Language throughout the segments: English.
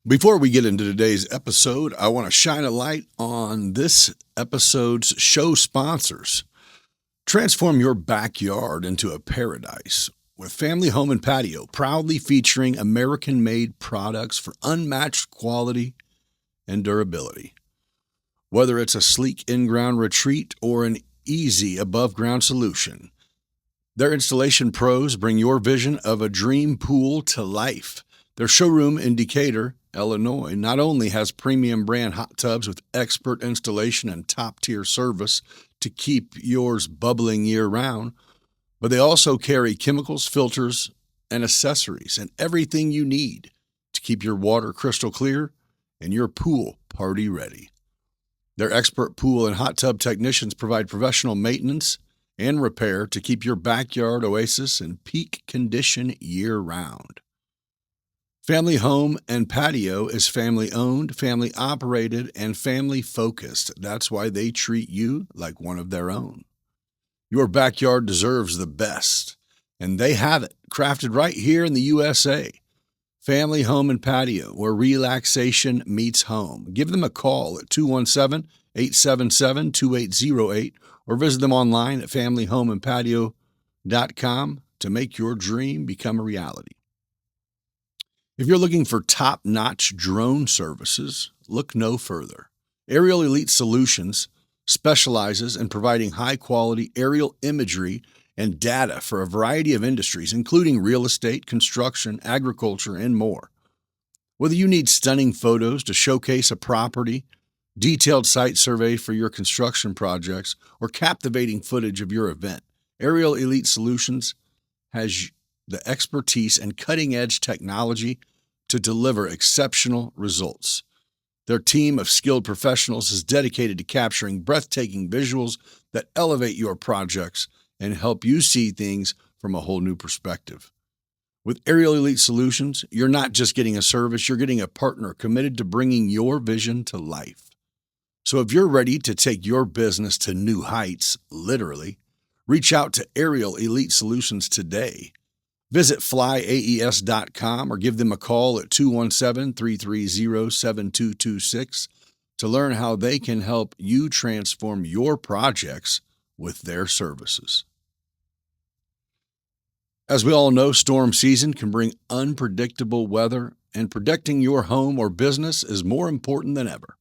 Before we get into today's episode, I want to shine a light on this episode's show sponsors. Transform your backyard into a paradise with Family Home and Patio, proudly featuring American-made products for unmatched quality and durability. Whether it's a sleek in-ground retreat or an easy above-ground solution, their installation pros bring your vision of a dream pool to life. Their showroom in Decatur, Illinois, not only has premium brand hot tubs with expert installation and top-tier service to keep yours bubbling year-round, but they also carry chemicals, filters, and accessories, and everything you need to keep your water crystal clear and your pool party ready. Their expert pool and hot tub technicians provide professional maintenance and repair to keep your backyard oasis in peak condition year-round. Family Home and Patio is family-owned, family-operated, and family-focused. That's why they treat you like one of their own. Your backyard deserves the best, and they have it, crafted right here in the USA. Family Home and Patio, where relaxation meets home. Give them a call at 217-877-2808 or visit them online at familyhomeandpatio.com to make your dream become a reality. If you're looking for top-notch drone services, look no further. Aerial Elite Solutions specializes in providing high-quality aerial imagery and data for a variety of industries, including real estate, construction, agriculture, and more. Whether you need stunning photos to showcase a property, detailed site survey for your construction projects, or captivating footage of your event, Aerial Elite Solutions has the expertise and cutting-edge technology to deliver exceptional results. Their team of skilled professionals is dedicated to capturing breathtaking visuals that elevate your projects and help you see things from a whole new perspective. With Aerial Elite Solutions, you're not just getting a service, you're getting a partner committed to bringing your vision to life. So if you're ready to take your business to new heights, literally, reach out to Aerial Elite Solutions today. Visit flyaes.com or give them a call at 217-330-7226 to learn how they can help you transform your projects with their services. As we all know, storm season can bring unpredictable weather, and protecting your home or business is more important than ever.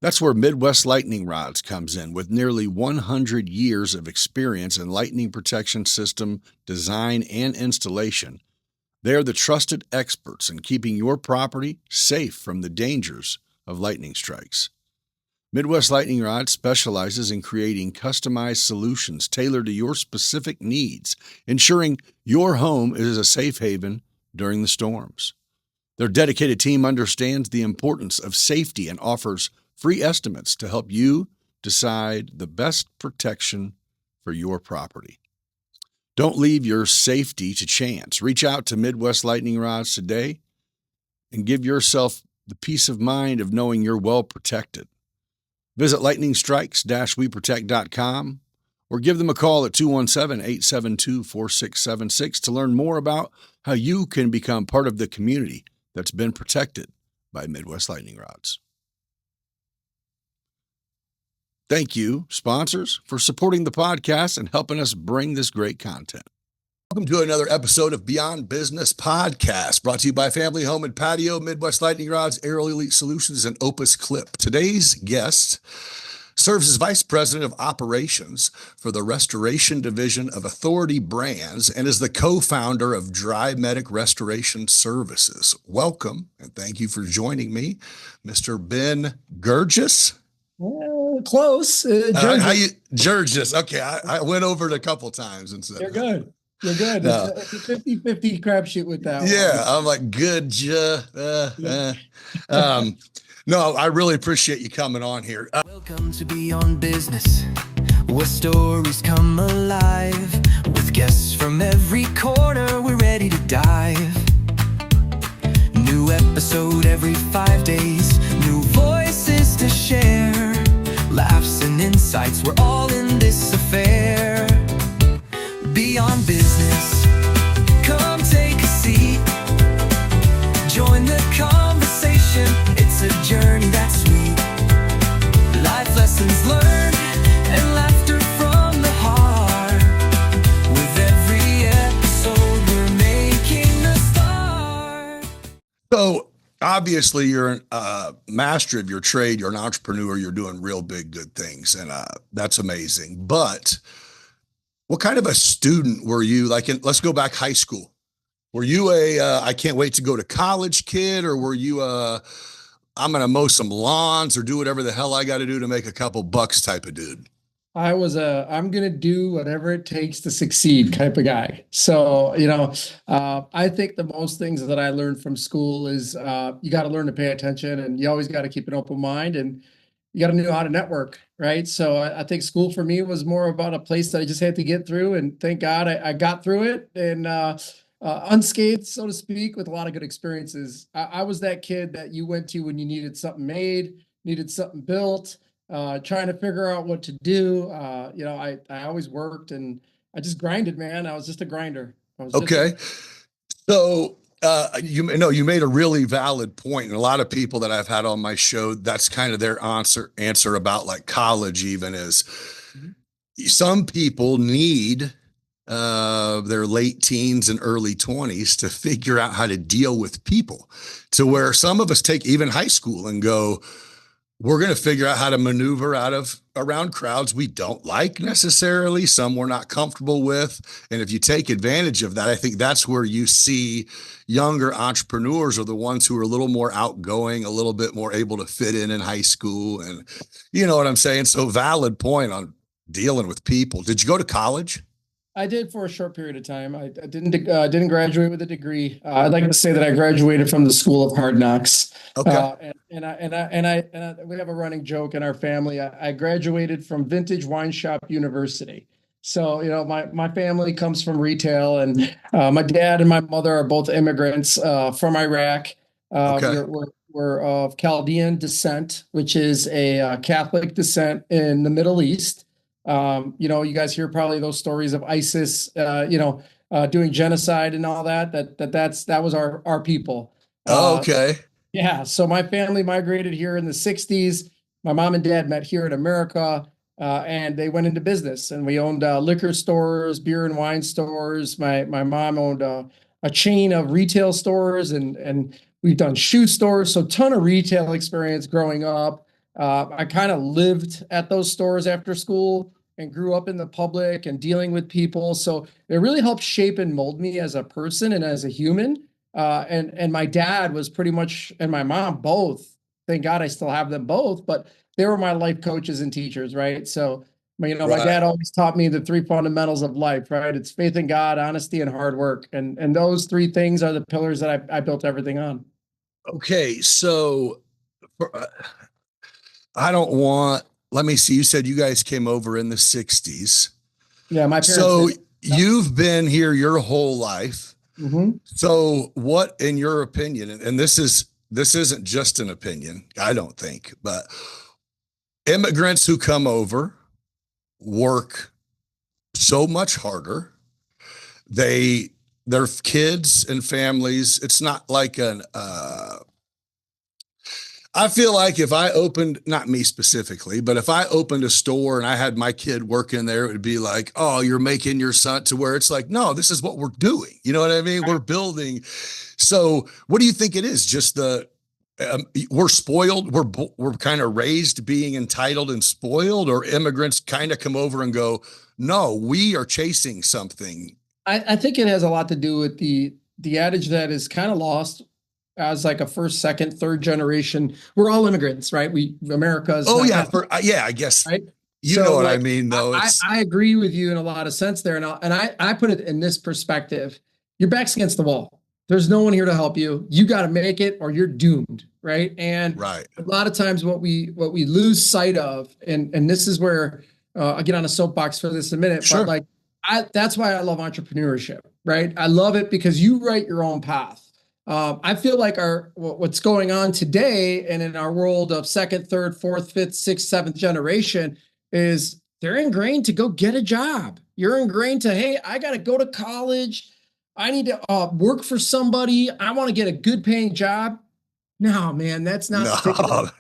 That's where Midwest Lightning Rods comes in with nearly 100 years of experience in lightning protection system design and installation. They are the trusted experts in keeping your property safe from the dangers of lightning strikes. Midwest Lightning Rods specializes in creating customized solutions tailored to your specific needs, ensuring your home is a safe haven during the storms. Their dedicated team understands the importance of safety and offers free estimates to help you decide the best protection for your property. Don't leave your safety to chance. Reach out to Midwest Lightning Rods today and give yourself the peace of mind of knowing you're well protected. Visit lightningstrikes-weprotect.com or give them a call at 217-872-4676 to learn more about how you can become part of the community that's been protected by Midwest Lightning Rods. Thank you, sponsors, for supporting the podcast and helping us bring this great content. Welcome to another episode of Beyond Business Podcast, brought to you by Family Home and Patio, Midwest Lightning Rods, Aerial Elite Solutions, and Opus Clip. Today's guest serves as Vice President of Operations for the Restoration Division of Authority Brands and is the co-founder of DRYMEDIC Restoration Services. Welcome, and thank you for joining me, Mr. Ben GERGIS. Close. GERGIS. Okay, I went over it a couple times and said, You're good. You're good. It's a 50-50 crapshoot with that one. Yeah, I'm like, good. No, I really appreciate you coming on here. Welcome to Beyond Business, where stories come alive. With guests from every corner, we're ready to dive. New episode every 5 days, new voices to share. Laughs and insights, we're all in this affair. Beyond Business, come take a seat. Join the conversation. So obviously you're a master of your trade. You're an entrepreneur. You're doing real big, good things. And that's amazing. But what kind of a student were you? Like, let's go back high school. Were you I can't wait to go to college kid, or were you I'm going to mow some lawns or do whatever the hell I got to do to make a couple bucks type of dude? I was I'm going to do whatever it takes to succeed type of guy. So, I think the most things that I learned from school is you got to learn to pay attention, and you always got to keep an open mind, and you got to know how to network, right? So I think school for me was more about a place that I just had to get through, and thank God I got through it, and unscathed, so to speak, with a lot of good experiences. I was that kid that you went to when you needed something made, needed something built, trying to figure out what to do. I always worked, and I just grinded, man. I was just a grinder. Okay. So you know, you made a really valid point, and a lot of people that I've had on my show, that's kind of their answer about like college. Even is some people need their late teens and early 20s to figure out how to deal with people, to where some of us take even high school and go, we're going to figure out how to maneuver around crowds we don't like necessarily, some we're not comfortable with. And if you take advantage of that, I think that's where you see younger entrepreneurs are the ones who are a little more outgoing, a little bit more able to fit in high school. And you know what I'm saying? So valid point on dealing with people. Did you go to college? I did for a short period of time. I didn't graduate with a degree. I'd like to say that I graduated from the School of Hard Knocks. Okay. We have a running joke in our family. I graduated from Vintage Wine Shop University. So, my family comes from retail, and my dad and my mother are both immigrants from Iraq. Okay. We're of Chaldean descent, which is a Catholic descent in the Middle East. You guys hear probably those stories of ISIS, doing genocide and all that. That was our people. Okay. Yeah. So my family migrated here in the 60s. My mom and dad met here in America, and they went into business. And we owned liquor stores, beer and wine stores. My mom owned a chain of retail stores, and we've done shoe stores. So ton of retail experience growing up. I kind of lived at those stores after school and grew up in the public and dealing with people. So it really helped shape and mold me as a person and as a human. And my dad was pretty much, and my mom both, thank God I still have them both, but they were my life coaches and teachers, right? So, my dad always taught me the three fundamentals of life, right? It's faith in God, honesty, and hard work. And those three things are the pillars that I built everything on. Okay. So let me see. You said you guys came over in the 60s. Yeah, my parents. So you've been here your whole life. Mm-hmm. So what, in your opinion, and this isn't just an opinion, I don't think, but immigrants who come over work so much harder. Their kids and families, it's not like I feel like if I opened, not me specifically, but if I opened a store and I had my kid working there, it would be like, oh, you're making your son, to where it's like, no, this is what we're doing. You know what I mean? We're building. So what do you think it is? Just we're spoiled. We're kind of raised being entitled and spoiled, or immigrants kind of come over and go, no, we are chasing something. I think it has a lot to do with the adage that is kind of lost as like a first, second, third generation. We're all immigrants, right? America's. Oh yeah. I guess. Right. You know what I mean, though. I agree with you in a lot of sense there. And I put it in this perspective. Your back's against the wall. There's no one here to help you. You got to make it or you're doomed. Right. And a lot of times what we lose sight of, and this is where I'll get on a soapbox for this in a minute, sure. But that's why I love entrepreneurship, right? I love it because you write your own path. I feel like what's going on today and in our world of second, third, fourth, fifth, sixth, seventh generation is they're ingrained to go get a job. You're ingrained to, hey, I got to go to college. I need to work for somebody. I want to get a good paying job. No, man, that's not. No.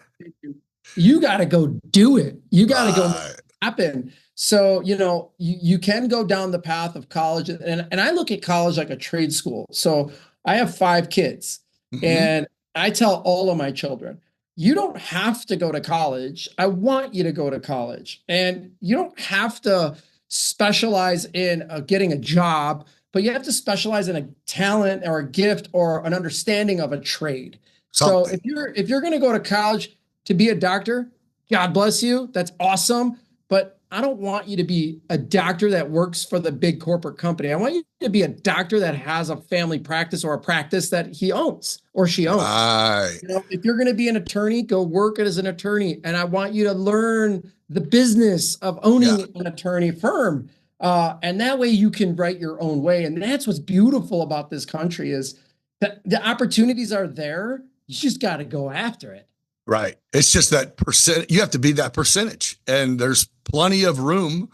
You got to go do it. You got to go make it happen. So, you can go down the path of college. And I look at college like a trade school. So I have 5 kids. Mhm. And I tell all of my children, you don't have to go to college. I want you to go to college. And you don't have to specialize in getting a job, but you have to specialize in a talent or a gift or an understanding of a trade. So Something. if you're going to go to college to be a doctor, God bless you. That's awesome. But I don't want you to be a doctor that works for the big corporate company. I want you to be a doctor that has a family practice or a practice that he owns or she owns. Right. You know, if you're going to be an attorney, go work as an attorney. And I want you to learn the business of Yeah. owning an attorney firm. And that way you can write your own way. And that's what's beautiful about this country is that the opportunities are there. You just got to go after it. Right. It's just that percent. You have to be that percentage. And there's plenty of room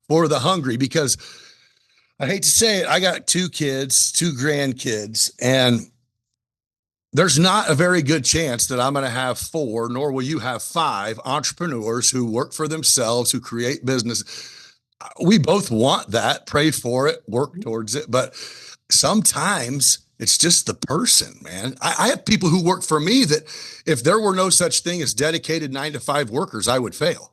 for the hungry because I hate to say it, I got 2 kids, 2 grandkids, and there's not a very good chance that I'm going to have 4, nor will you have 5 entrepreneurs who work for themselves, who create business. We both want that, pray for it, work towards it. But sometimes it's just the person, man. I have people who work for me that if there were no such thing as dedicated 9 to 5 workers, I would fail.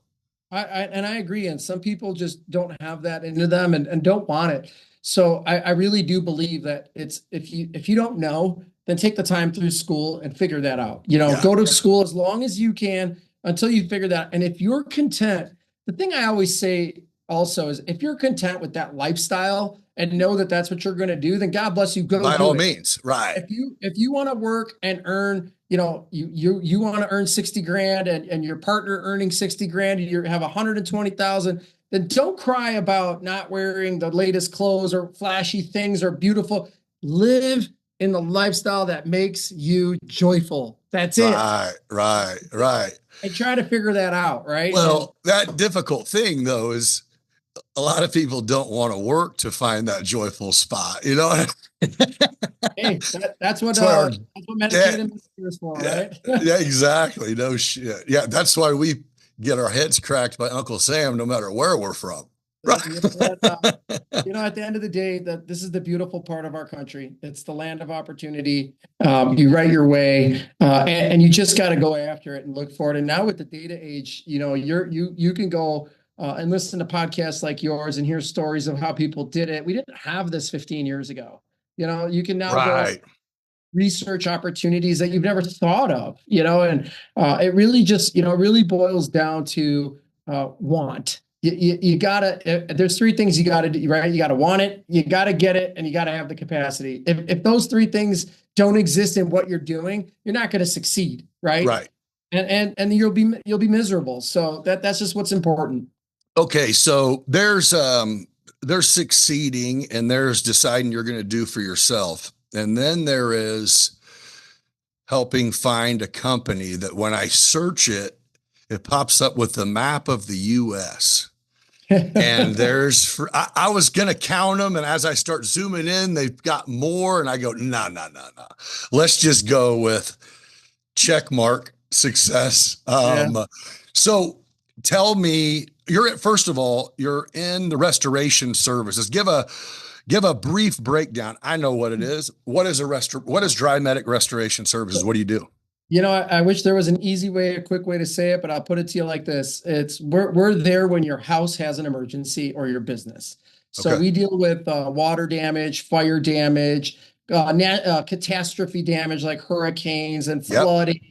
And I agree. And some people just don't have that into them and don't want it. So I really do believe that it's if you don't know, then take the time through school and figure that out. You know, Yeah. go to school as long as you can until you figure that. And if you're content, the thing I always say also is if you're content with that lifestyle and know that that's what you're going to do, then God bless you, go By do all it. means, right. If you want to work and earn, you know, you want to earn 60 grand and your partner earning 60 grand and you have 120,000, then don't cry about not wearing the latest clothes or flashy things or beautiful. Live in the lifestyle that makes you joyful. That's it. Right. And try to figure that out, right? Well, that difficult thing though is a lot of people don't want to work to find that joyful spot, you know? Hey, that's what That's medicated is for, yeah, right? yeah, exactly. No shit. Yeah, that's why we get our heads cracked by Uncle Sam no matter where we're from. Right. You know, at the end of the day, that this is the beautiful part of our country. It's the land of opportunity. You write your way, and you just got to go after it and look for it. And now with the data age, you know, you can go and listen to podcasts like yours and hear stories of how people did it. We didn't have this 15 years ago. You know, you can now go Right. research opportunities that you've never thought of. You know, and it really just, you know, it really boils down to want. You gotta, there's 3 things you gotta do, right? You gotta want it, you gotta get it, and you gotta have the capacity. If those 3 things don't exist in what you're doing, you're not gonna succeed, right? Right. And you'll be miserable. So that's just what's important. Okay, so there's succeeding and there's deciding you're going to do for yourself. And then there is helping find a company that when I search it, it pops up with the map of the US. And there's, I was going to count them. And as I start zooming in, they've got more. And I go, no. Let's just go with check mark success. Yeah. So tell me, first of all, you're in the restoration services. Give a brief breakdown. I know what it is. What is DRYMEDIC Restoration Services? What do you do? You know, I wish there was an easy way, a quick way to say it, but I'll put it to you like this. We're there when your house has an emergency or your business. So Okay. we deal with water damage, fire damage, catastrophe damage like hurricanes and Yep. flooding.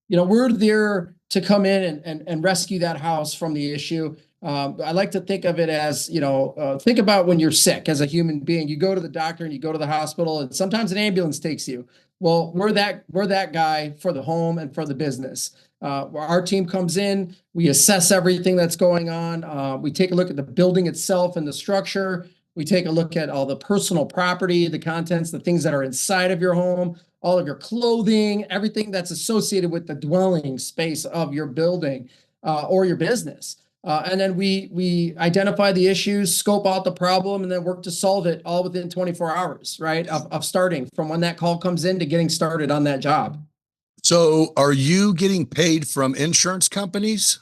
You know, we're there to come in and rescue that house from the issue. I like to think of it as, you know, think about when you're sick as a human being. You go to the doctor and you go to the hospital, and sometimes an ambulance takes you. Well, we're that guy for the home and for the business. Our team comes in, we assess everything that's going on. We take a look at the building itself and the structure. We take a look at all the personal property, the contents, the things that are inside of your home, all of your clothing, everything that's associated with the dwelling space of your building or your business. And then we identify the issues, scope out the problem, and then work to solve it all within 24 hours, right? Of starting from when that call comes in to getting started on that job. So are you getting paid from insurance companies?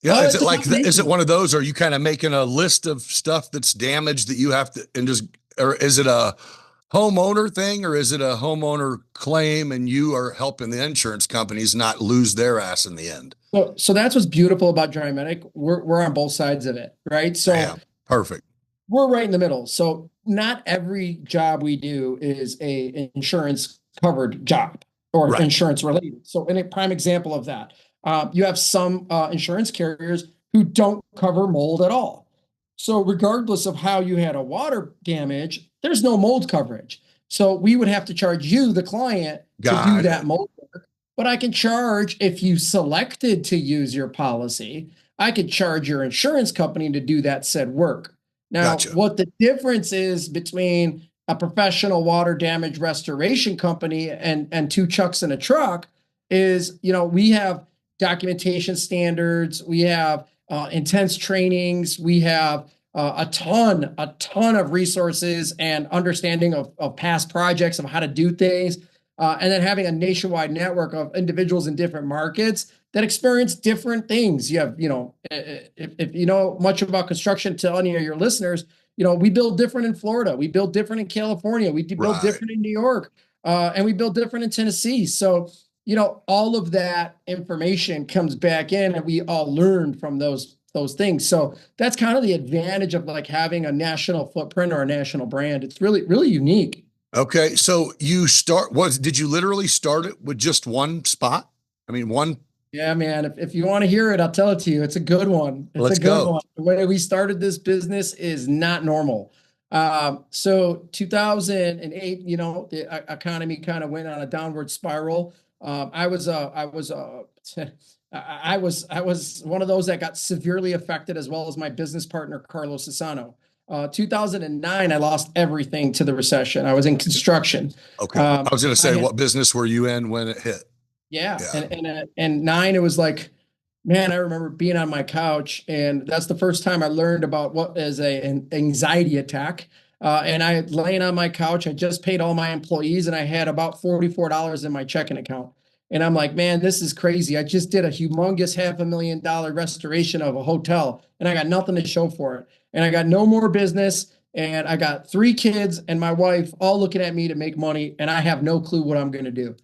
Yeah. Is it one of those? Or are you kind of making a list of stuff that's damaged that you have to, or is it a homeowner thing, or is it a homeowner claim and you are helping the insurance companies not lose their ass in the end? So that's what's beautiful about DRYMEDIC. We're on both sides of it, right? So Bam. Perfect. we're right in the middle. So not every job we do is a insurance covered job or Right. insurance related. So in a prime example of that, you have some insurance carriers who don't cover mold at all. So regardless of how you had a water damage, there's no mold coverage. So we would have to charge you, the client, to Got do it. that mold work. But I can charge, if you selected to use your policy, I could charge your insurance company to do that said work. Now, Gotcha. what the difference is between a professional water damage restoration company and two chucks in a truck is, we have documentation standards, we have intense trainings, we have a ton of resources and understanding of past projects, of how to do things, and then having a nationwide network of individuals in different markets that experience different things. You have, if you know much about construction, to any of your listeners, we build different in Florida, we build different in California, we build Right. different in New York, and we build different in Tennessee. So, all of that information comes back in, and we all learn from those things. So that's kind of the advantage of like having a national footprint or a national brand. It's really, really unique. Okay. So did you literally start it with just one spot? I mean, one. Yeah, man. If you want to hear it, I'll tell it to you. It's a good one. Let's a good go. one. The way we started this business is not normal. So 2008, the economy kind of went on a downward spiral. I was one of those that got severely affected, as well as my business partner, Carlos Asano. 2009, I lost everything to the recession. I was in construction. Okay. I was going to say, I had- what business were you in when it hit? Yeah. Yeah. And nine, it was like, man, I remember being on my couch, and that's the first time I learned about what is an anxiety attack. And I had laying on my couch, I just paid all my employees, and I had about $44 in my checking account. And I'm like, man, this is crazy. I just did a humongous $500,000 restoration of a hotel, and I got nothing to show for it. And I got no more business. And I got 3 kids and my wife all looking at me to make money, and I have no clue what I'm going to do.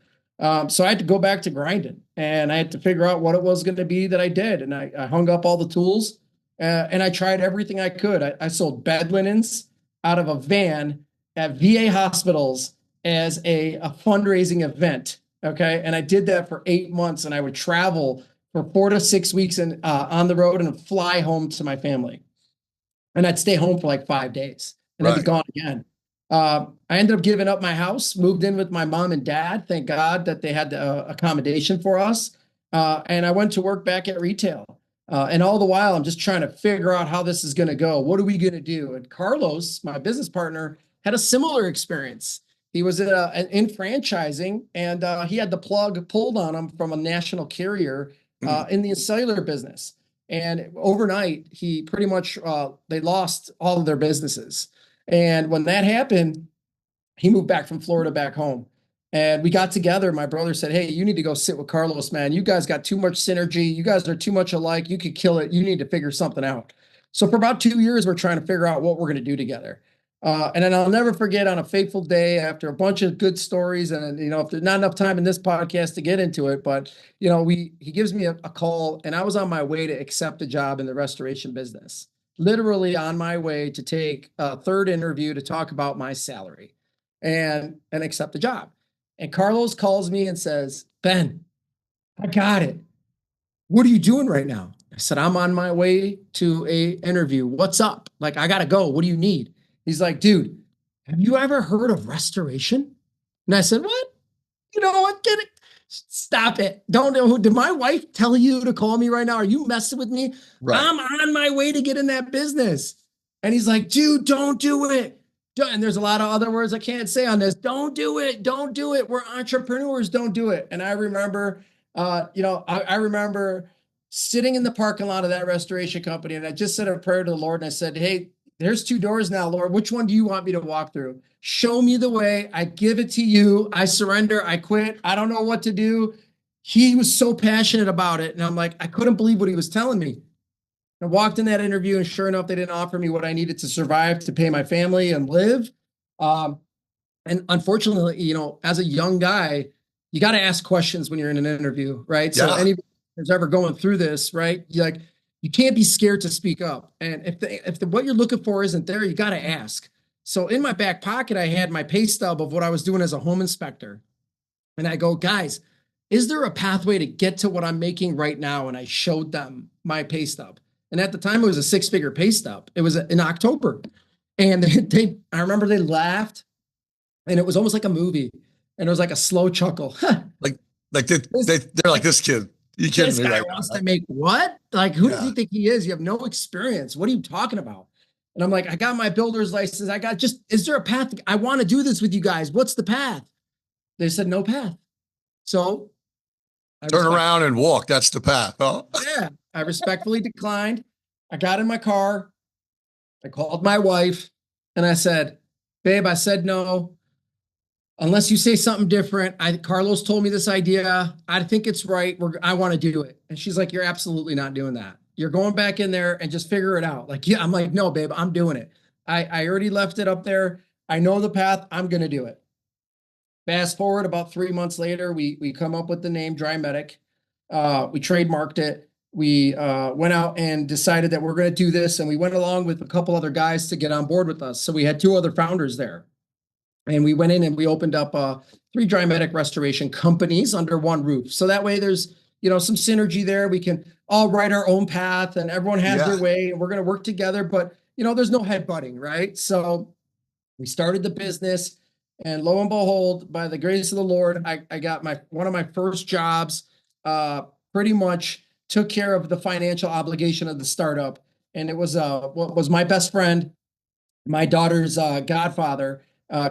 So I had to go back to grinding, and I had to figure out what it was going to be that I did. And I hung up all the tools, and I tried everything I could. I sold bed linens out of a van at VA hospitals as a fundraising event. Okay. And I did that for 8 months, and I would travel for 4 to 6 weeks on the road and fly home to my family. And I'd stay home for like 5 days and I'd be gone again. I ended up giving up my house, moved in with my mom and dad. Thank God that they had the accommodation for us. And I went to work back at retail. And all the while, I'm just trying to figure out how this is going to go. What are we going to do? And Carlos, my business partner, had a similar experience. He was in franchising, and he had the plug pulled on him from a national carrier in the cellular business. And overnight, he pretty much, they lost all of their businesses. And when that happened, he moved back from Florida back home. And we got together. My brother said, hey, you need to go sit with Carlos, man. You guys got too much synergy. You guys are too much alike. You could kill it. You need to figure something out. So for about 2 years, we're trying to figure out what we're going to do together. And then I'll never forget, on a fateful day, after a bunch of good stories, and if there's not enough time in this podcast to get into it, but he gives me a call, and I was on my way to accept a job in the restoration business, literally on my way to take a third interview to talk about my salary and accept the job. And Carlos calls me and says, Ben, I got it. What are you doing right now? I said, I'm on my way to a interview. What's up? Like, I got to go. What do you need? He's like, dude, have you ever heard of restoration? And I said, what? You know what? Get it. Stop it. Did my wife tell you to call me right now? Are you messing with me? Right. I'm on my way to get in that business. And he's like, dude, don't do it. And there's a lot of other words I can't say on this. Don't do it. Don't do it. We're entrepreneurs. Don't do it. And I remember, I remember sitting in the parking lot of that restoration company, and I just said a prayer to the Lord, and I said, hey, there's 2 doors now, Lord. Which one do you want me to walk through? Show me the way. I give it to you. I surrender. I quit. I don't know what to do. He was so passionate about it. And I'm like, I couldn't believe what he was telling me. I walked in that interview, and sure enough, they didn't offer me what I needed to survive, to pay my family and live. And unfortunately, as a young guy, you got to ask questions when you're in an interview, right? So Yeah. anybody who's ever going through this, right? You can't be scared to speak up. And if what you're looking for isn't there, you got to ask. So in my back pocket, I had my pay stub of what I was doing as a home inspector. And I go, guys, is there a pathway to get to what I'm making right now? And I showed them my pay stub. And at the time, it was a 6-figure pay stub. It was in October. And I remember they laughed, and it was almost like a movie. And it was like a slow chuckle. They're like, this kid, you kidding This me guy right wants now? to make what? Like, who does Yeah. he think he is? You have no experience. What are you talking about? And I'm like, I got my builder's license. Is there a path? I want to do this with you guys. What's the path? They said no path. So Turn around and walk. That's the path. Huh? Yeah, I respectfully declined. I got in my car. I called my wife and I said, babe, I said no. Unless you say something different. Carlos told me this idea. I think it's right. I want to do it. And she's like, you're absolutely not doing that. You're going back in there and just figure it out. Like, yeah, I'm like, no, babe, I'm doing it. I already left it up there. I know the path. I'm going to do it. Fast forward about 3 months later, we come up with the name DRYMEDIC. We trademarked it. We went out and decided that we're going to do this. And we went along with a couple other guys to get on board with us. So we had 2 other founders there. And we went in and we opened up 3 DRYMEDIC restoration companies under one roof. So that way there's, some synergy there. We can all write our own path and everyone has their way and we're going to work together, but there's no headbutting, right? So we started the business and lo and behold, by the grace of the Lord, I got one of my first jobs, pretty much took care of the financial obligation of the startup. And it was what was my best friend, my daughter's godfather,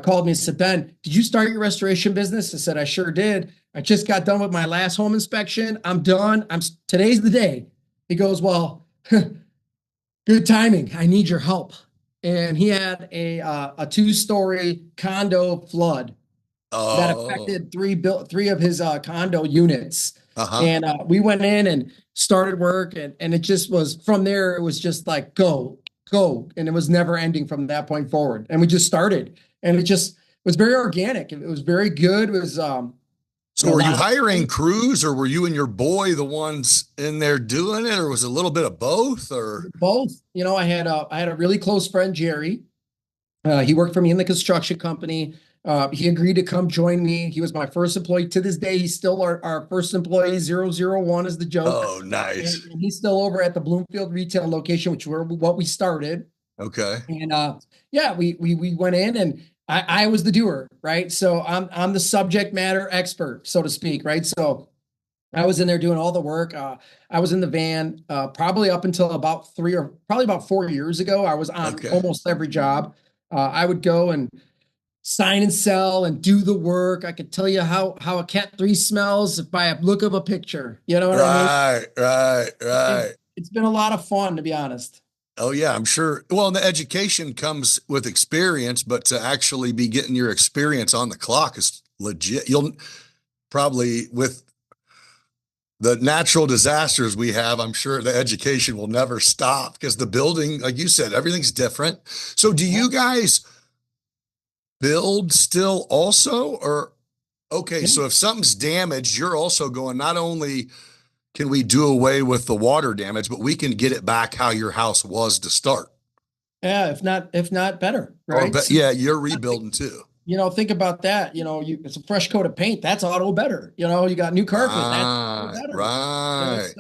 called me and said, Ben, did you start your restoration business? I said, I sure did. I just got done with my last home inspection. I'm done. Today's the day. He goes, well, good timing. I need your help. And he had a 2-story condo flood that affected 3 of his condo units. And we went in and started work and it just was from there. It was just like, go. And it was never ending from that point forward. And we just started and it just was very organic. It was very good. It was, so were you hiring crews or were you and your boy the ones in there doing it, or was it a little bit of both? Or both? I had a really close friend, Jerry. He worked for me in the construction company. He agreed to come join me. He was my first employee. To this day, he's still our first employee. 001 is the joke. Oh, nice. And he's still over at the Bloomfield retail location, which were what we started. Okay. And we went in and I was the doer, right? So I'm the subject matter expert, so to speak, right? So I was in there doing all the work. I was in the van probably up until about 4 years ago. I was on almost every job. I would go and sign and sell and do the work. I could tell you how a Cat 3 smells by a look of a picture. You know what I mean? Right. It's been a lot of fun, to be honest. Oh yeah, I'm sure. Well, and the education comes with experience, but to actually be getting your experience on the clock is legit. You'll probably, with the natural disasters we have, I'm sure the education will never stop because the building, like you said, everything's different. So do you guys build still also, or okay, so if something's damaged, you're also going, not only can we do away with the water damage, but we can get it back how your house was to start. Yeah, if not better, right? Yeah, you're rebuilding too. Think about that. It's a fresh coat of paint. That's auto better. You got new carpet. That's better. Right.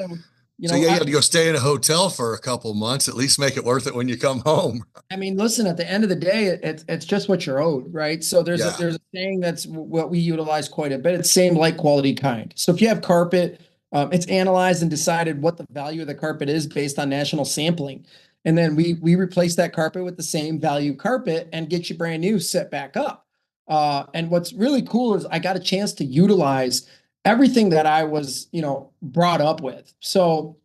So you had to go stay in a hotel for a couple of months, at least make it worth it when you come home. I mean, listen, at the end of the day, it's just what you're owed, right? So there's a saying that's what we utilize quite a bit. It's same like quality kind. So if you have carpet, it's analyzed and decided what the value of the carpet is based on national sampling. And then we replace that carpet with the same value carpet and get you brand new, set back up. And what's really cool is I got a chance to utilize everything that I was, brought up with. So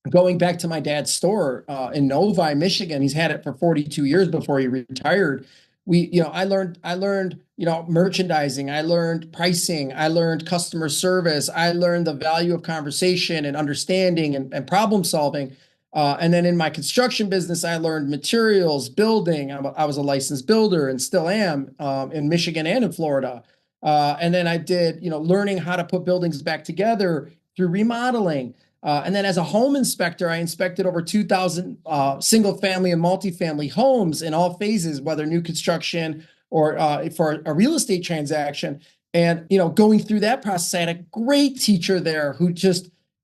going back to my dad's store in Novi, Michigan, he's had it for 42 years before he retired. I learned, merchandising, I learned pricing, I learned customer service, I learned the value of conversation and understanding and problem solving. And then in my construction business, I learned materials, building. I was a licensed builder and still am in Michigan and in Florida. And then I did, learning how to put buildings back together through remodeling. And then as a home inspector, I inspected over 2,000 single family and multifamily homes in all phases, whether new construction or for a real estate transaction. And, going through that process, I had a great teacher there who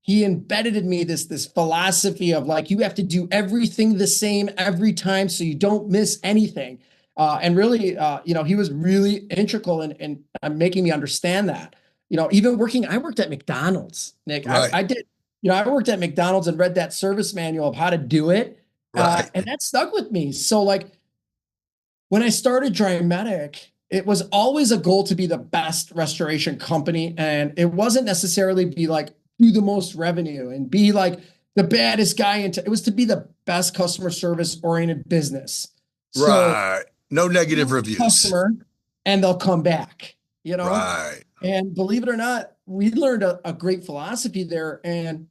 he embedded in me this philosophy of like, you have to do everything the same every time so you don't miss anything. And really, he was really integral in making me understand that. Even I worked at McDonald's, Nick. Right. I did. I worked at McDonald's and read that service manual of how to do it. Right. And that stuck with me. So like when I started DRYMEDIC, it was always a goal to be the best restoration company. And it wasn't necessarily be like, do the most revenue and be like the baddest guy. It was to be the best customer service oriented business. So, right. No negative reviews. Customer, and they'll come back, Right. And believe it or not, we learned a great philosophy there, and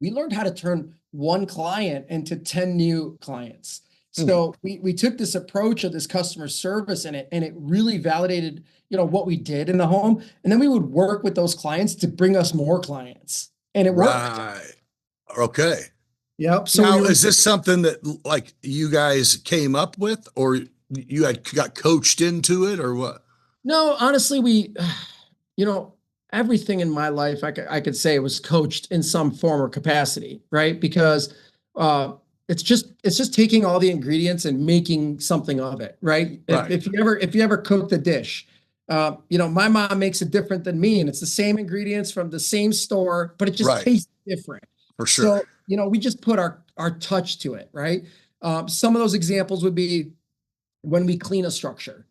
we learned how to turn one client into 10 new clients. So we took this approach of this customer service and it really validated, what we did in the home. And then we would work with those clients to bring us more clients, and it worked. Right. Okay. Yep. So now, is this something that like you guys came up with, or you got coached into it, or what? No, honestly, we, everything in my life, I could say was coached in some form or capacity, right? Because it's just taking all the ingredients and making something of it, right? Right. If you ever cook the dish, my mom makes it different than me, and it's the same ingredients from the same store, but it just tastes different. For sure. So, we just put our touch to it, right? Some of those examples would be when we clean a structure.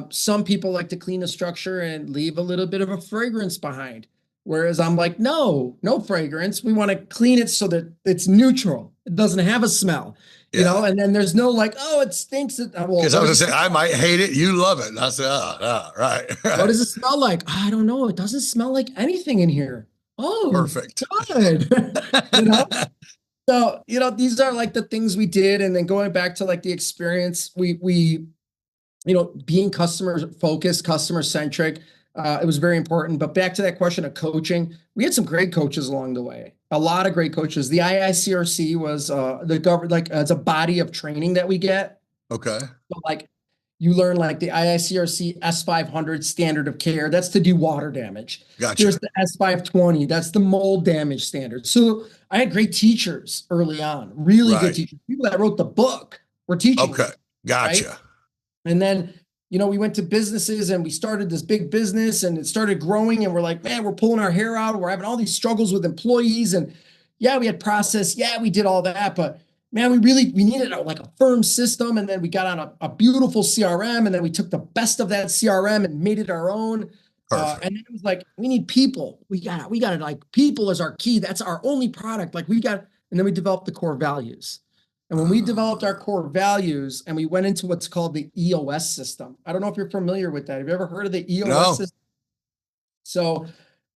Some people like to clean a structure and leave a little bit of a fragrance behind. Whereas I'm like, no fragrance. We want to clean it so that it's neutral. It doesn't have a smell, and then there's no like, oh, it stinks. Because I was going to say, I might hate it. You love it. And I said, right. What does it smell like? I don't know. It doesn't smell like anything in here. Oh, perfect. Good. So, these are like the things we did. And then going back to like the experience, we being customer focused, customer centric, it was very important. But back to that question of coaching, we had some great coaches along the way. A lot of great coaches. The IICRC was it's a body of training that we get. Okay. So like you learn like the IICRC S500 standard of care. That's to do water damage. Gotcha. There's the S520. That's the mold damage standard. So I had great teachers early on, really good teachers. People that wrote the book were teaching. Okay. Gotcha. Right? And then, we went to businesses and we started this big business and it started growing, and we're like, man, we're pulling our hair out. We're having all these struggles with employees, and we had process. We did all that, but man, we needed a firm system. And then we got on a beautiful CRM, and then we took the best of that CRM and made it our own. And then it was like, we need people. We got it. Like people is our key. That's our only product. And then we developed the core values. And when we developed our core values and we went into what's called the EOS system, I don't know if you're familiar with that. Have you ever heard of the EOS system? So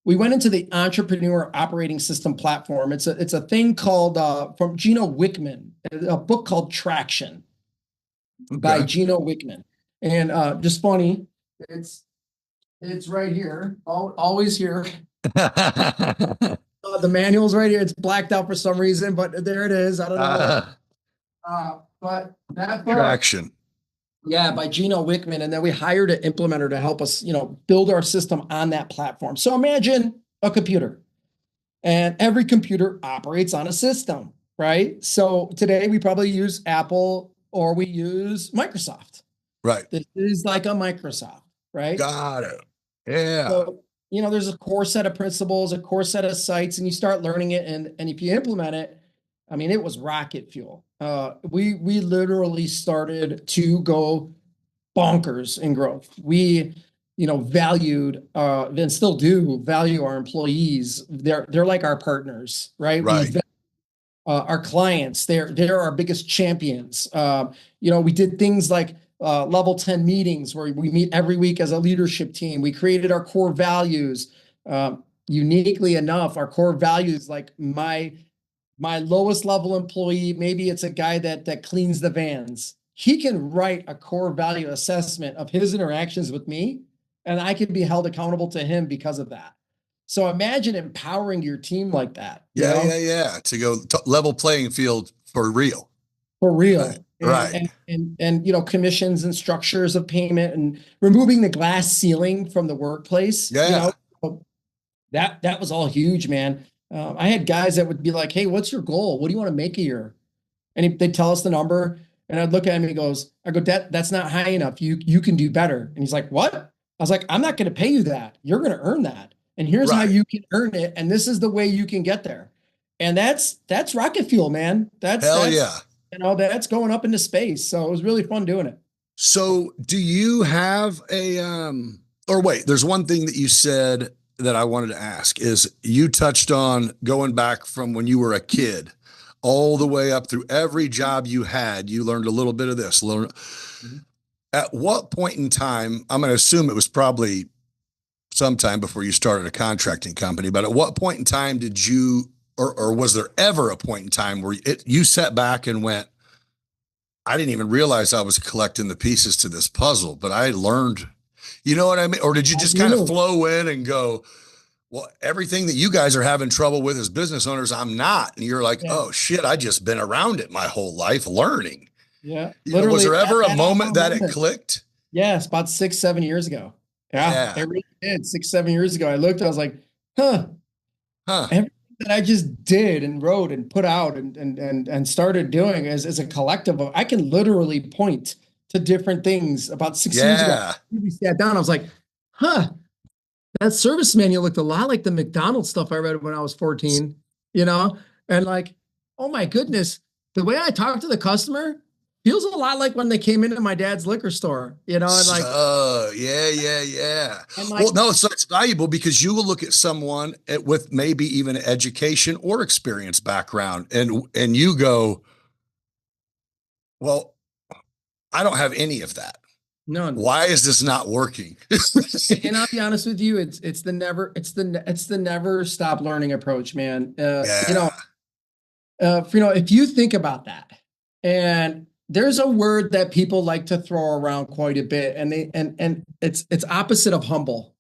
we went into the Entrepreneur Operating System platform. It's a thing called from Gino Wickman, a book called Traction by Gino Wickman. And just funny, it's right here, always here. The manual's right here. It's blacked out for some reason, but there it is. I don't know. But that book, Traction. by Gino Wickman. And then we hired an implementer to help us, build our system on that platform. So imagine a computer, and every computer operates on a system, right? So today we probably use Apple or we use Microsoft. Right. This is like a Microsoft, right? Got it. Yeah. So, there's a core set of principles, a core set of sites, and you start learning it. And if you implement it, it was rocket fuel. We literally started to go bonkers in growth. We, valued and still do value our employees. They're like our partners, right? Right. Our clients, they're our biggest champions. We did things like level 10 meetings where we meet every week as a leadership team. We created our core values. Uniquely enough, our core values, like my my lowest level employee, maybe it's a guy that cleans the vans. He can write a core value assessment of his interactions with me, and I can be held accountable to him because of that. So imagine empowering your team like that. Yeah. To go level playing field for real. For real. Right. And commissions and structures of payment and removing the glass ceiling from the workplace. Yeah. That was all huge, man. I had guys that would be like, "Hey, what's your goal? What do you want to make a year?" And they'd tell us the number, and I'd look at him and he goes, that's not high enough. You can do better. And he's like, "What?" I was like, "I'm not going to pay you that. You're going to earn that. And here's how you can earn it. And this is the way you can get there." And that's rocket fuel, man. That's that's going up into space. So it was really fun doing it. So do you have or wait, there's one thing that you said that I wanted to ask is you touched on going back from when you were a kid all the way up through every job you had, you learned a little bit of this. At what point in time, I'm going to assume it was probably sometime before you started a contracting company, but at what point in time did you, or was there ever a point in time where you sat back and went, I didn't even realize I was collecting the pieces to this puzzle, but I learned, you know what I mean? Or did you just kind of flow in and go, well, everything that you guys are having trouble with as business owners, I'm not. And you're like, oh shit, I just been around it my whole life learning. Yeah. Literally, was there ever a moment that it clicked? Yes, about 6-7 years ago. Yeah, it really did. 6-7 years ago. I looked, I was like, everything that I just did and wrote and put out and started doing as a collective of, I can literally point to different things about 6 years ago. We sat down, I was like, that service manual looked a lot like the McDonald's stuff I read when I was 14, and like, oh my goodness, the way I talk to the customer feels a lot like when they came into my dad's liquor store, and like, yeah. And like, well, no, so it's valuable because you will look at someone with maybe even an education or experience background and you go, well, I don't have any of that. None. Why is this not working? And I'll be honest with you, it's the never stop learning approach, man. If you think about that, and there's a word that people like to throw around quite a bit, and it's opposite of humble,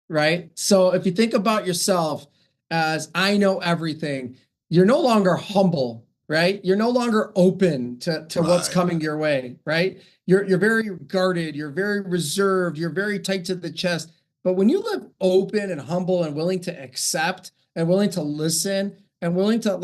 right? So if you think about yourself as I know everything, you're no longer humble, right? You're no longer open to what's coming your way, right? You're very guarded, you're very reserved, you're very tight to the chest. But when you live open and humble and willing to accept and willing to listen and willing to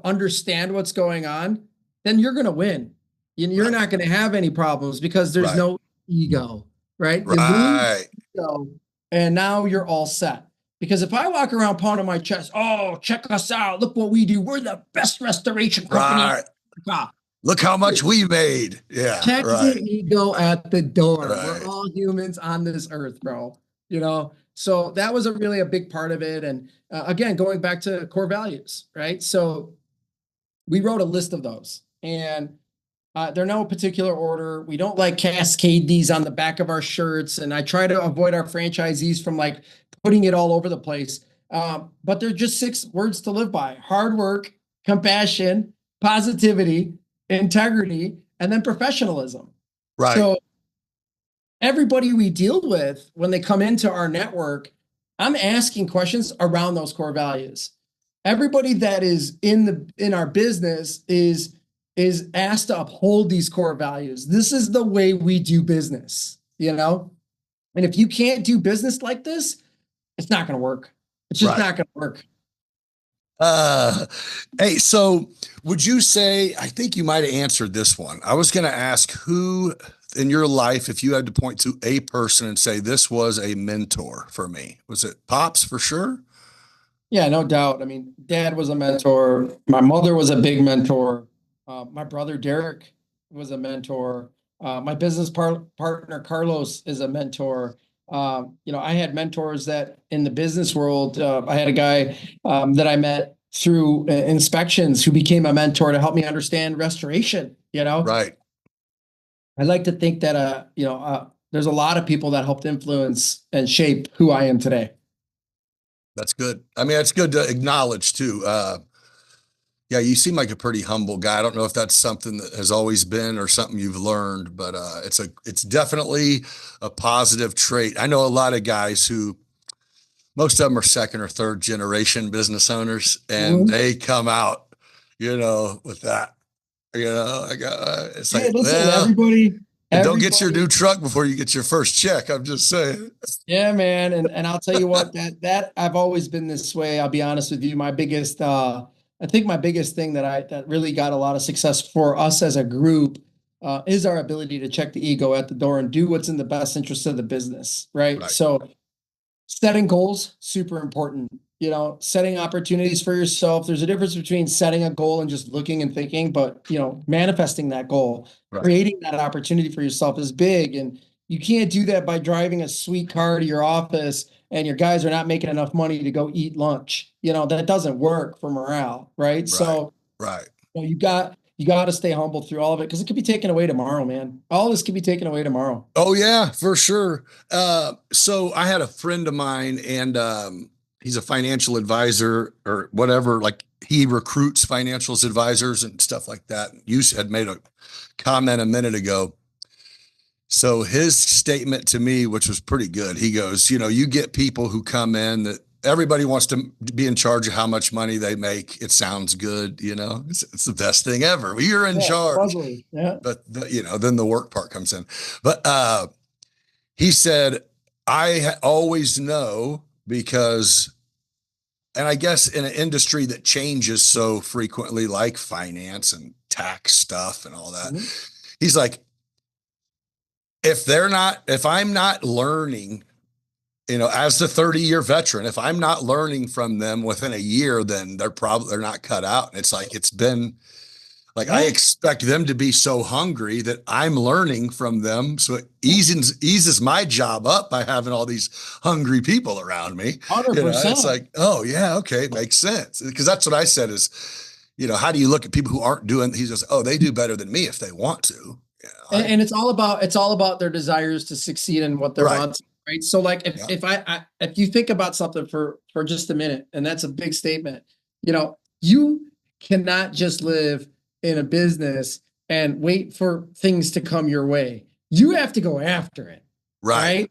understand what's going on, then you're going to win. You're not going to have any problems because there's no ego, right? Right. Ego, and now you're all set. Because if I walk around pounding my chest, oh, check us out. Look what we do. We're the best restoration company. Right. Look how much we made. Yeah. Check the ego at the door. We're all humans on this earth, bro. So that was really a big part of it. And again, going back to core values, right? So we wrote a list of those, and they're no particular order. We don't cascade these on the back of our shirts. And I try to avoid our franchisees from putting it all over the place. But they're just 6 words to live by: hard work, compassion, positivity, integrity, and then professionalism. Right. So everybody we deal with, when they come into our network, I'm asking questions around those core values. Everybody that is in our business is asked to uphold these core values. This is the way we do business, And if you can't do business like this, it's not going to work. It's just not going to work. Hey, so would you say, I think you might have answered this one. I was going to ask who in your life, if you had to point to a person and say, this was a mentor for me, was it Pops for sure? Yeah, no doubt. I mean, Dad was a mentor. My mother was a big mentor. My brother, Derek, was a mentor. My business partner, Carlos, is a mentor. I had mentors that in the business world, I had a guy that I met through inspections who became a mentor to help me understand restoration, Right. I like to think that, there's a lot of people that helped influence and shape who I am today. That's good. I mean, it's good to acknowledge too. Yeah, you seem like a pretty humble guy. I don't know if that's something that has always been or something you've learned, but it's definitely a positive trait. I know a lot of guys who most of them are second or third generation business owners, and Mhm. they come out, with that, like it's Hey, like, listen, well, everybody, and don't get your everybody. new truck before you get your first check. I'm just saying. Yeah, man. And I'll tell you what, that I've always been this way. I'll be honest with you. My biggest I think my biggest thing that really got a lot of success for us as a group is our ability to check the ego at the door and do what's in the best interest of the business, right? Right. So setting goals, super important. Setting opportunities for yourself. There's a difference between setting a goal and just looking and thinking, but manifesting that goal, Right. creating that opportunity for yourself is big. And you can't do that by driving a sweet car to your office and your guys are not making enough money to go eat lunch. That doesn't work for morale, right? Right. So Right. you got to stay humble through all of it because it could be taken away tomorrow, man. All this could be taken away tomorrow. Oh yeah, for sure. So I had a friend of mine, and he's a financial advisor or whatever. Like he recruits financial advisors and stuff like that. You had made a comment a minute ago. So his statement to me, which was pretty good, he goes, you get people who come in that everybody wants to be in charge of how much money they make. It sounds good, it's the best thing ever. Well, you're in Yeah, charge, puzzling. Yeah. but then the work part comes in. But he said, I always know because, and I guess in an industry that changes so frequently, like finance and tax stuff and all that, he's like, if I'm not learning, as the 30-year veteran, if I'm not learning from them within a year, then they're not cut out. And it's like, it's been like, I expect them to be so hungry that I'm learning from them. So it eases my job up by having all these hungry people around me. 100%. It's like, oh yeah, okay, makes sense. Because that's what I said is, how do you look at people who aren't doing? He says, oh, they do better than me if they want to. And it's all about their desires to succeed and what they want, right? So like if you think about something for just a minute, and that's a big statement, you cannot just live in a business and wait for things to come your way. You have to go after it. Right.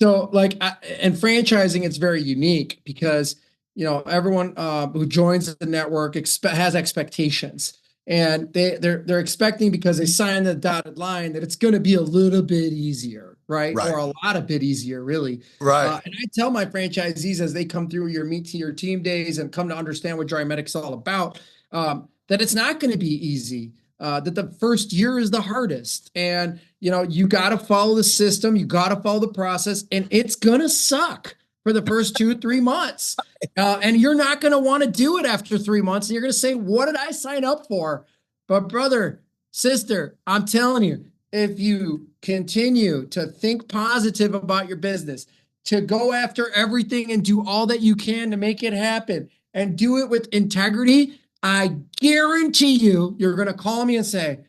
So like, and franchising, it's very unique because, everyone who joins the network has expectations. And they're expecting because they signed the dotted line that it's going to be a little bit easier, right? Or a lot of bit easier, really. Right. And I tell my franchisees as they come through your meet to your team days and come to understand what DRYMEDIC's all about, that it's not going to be easy. That the first year is the hardest, and you got to follow the system, you got to follow the process, and it's gonna suck for the first 2-3 months. And you're not going to want to do it after 3 months. And you're going to say, what did I sign up for? But brother, sister, I'm telling you, if you continue to think positive about your business, to go after everything and do all that you can to make it happen and do it with integrity, I guarantee you're going to call me and say,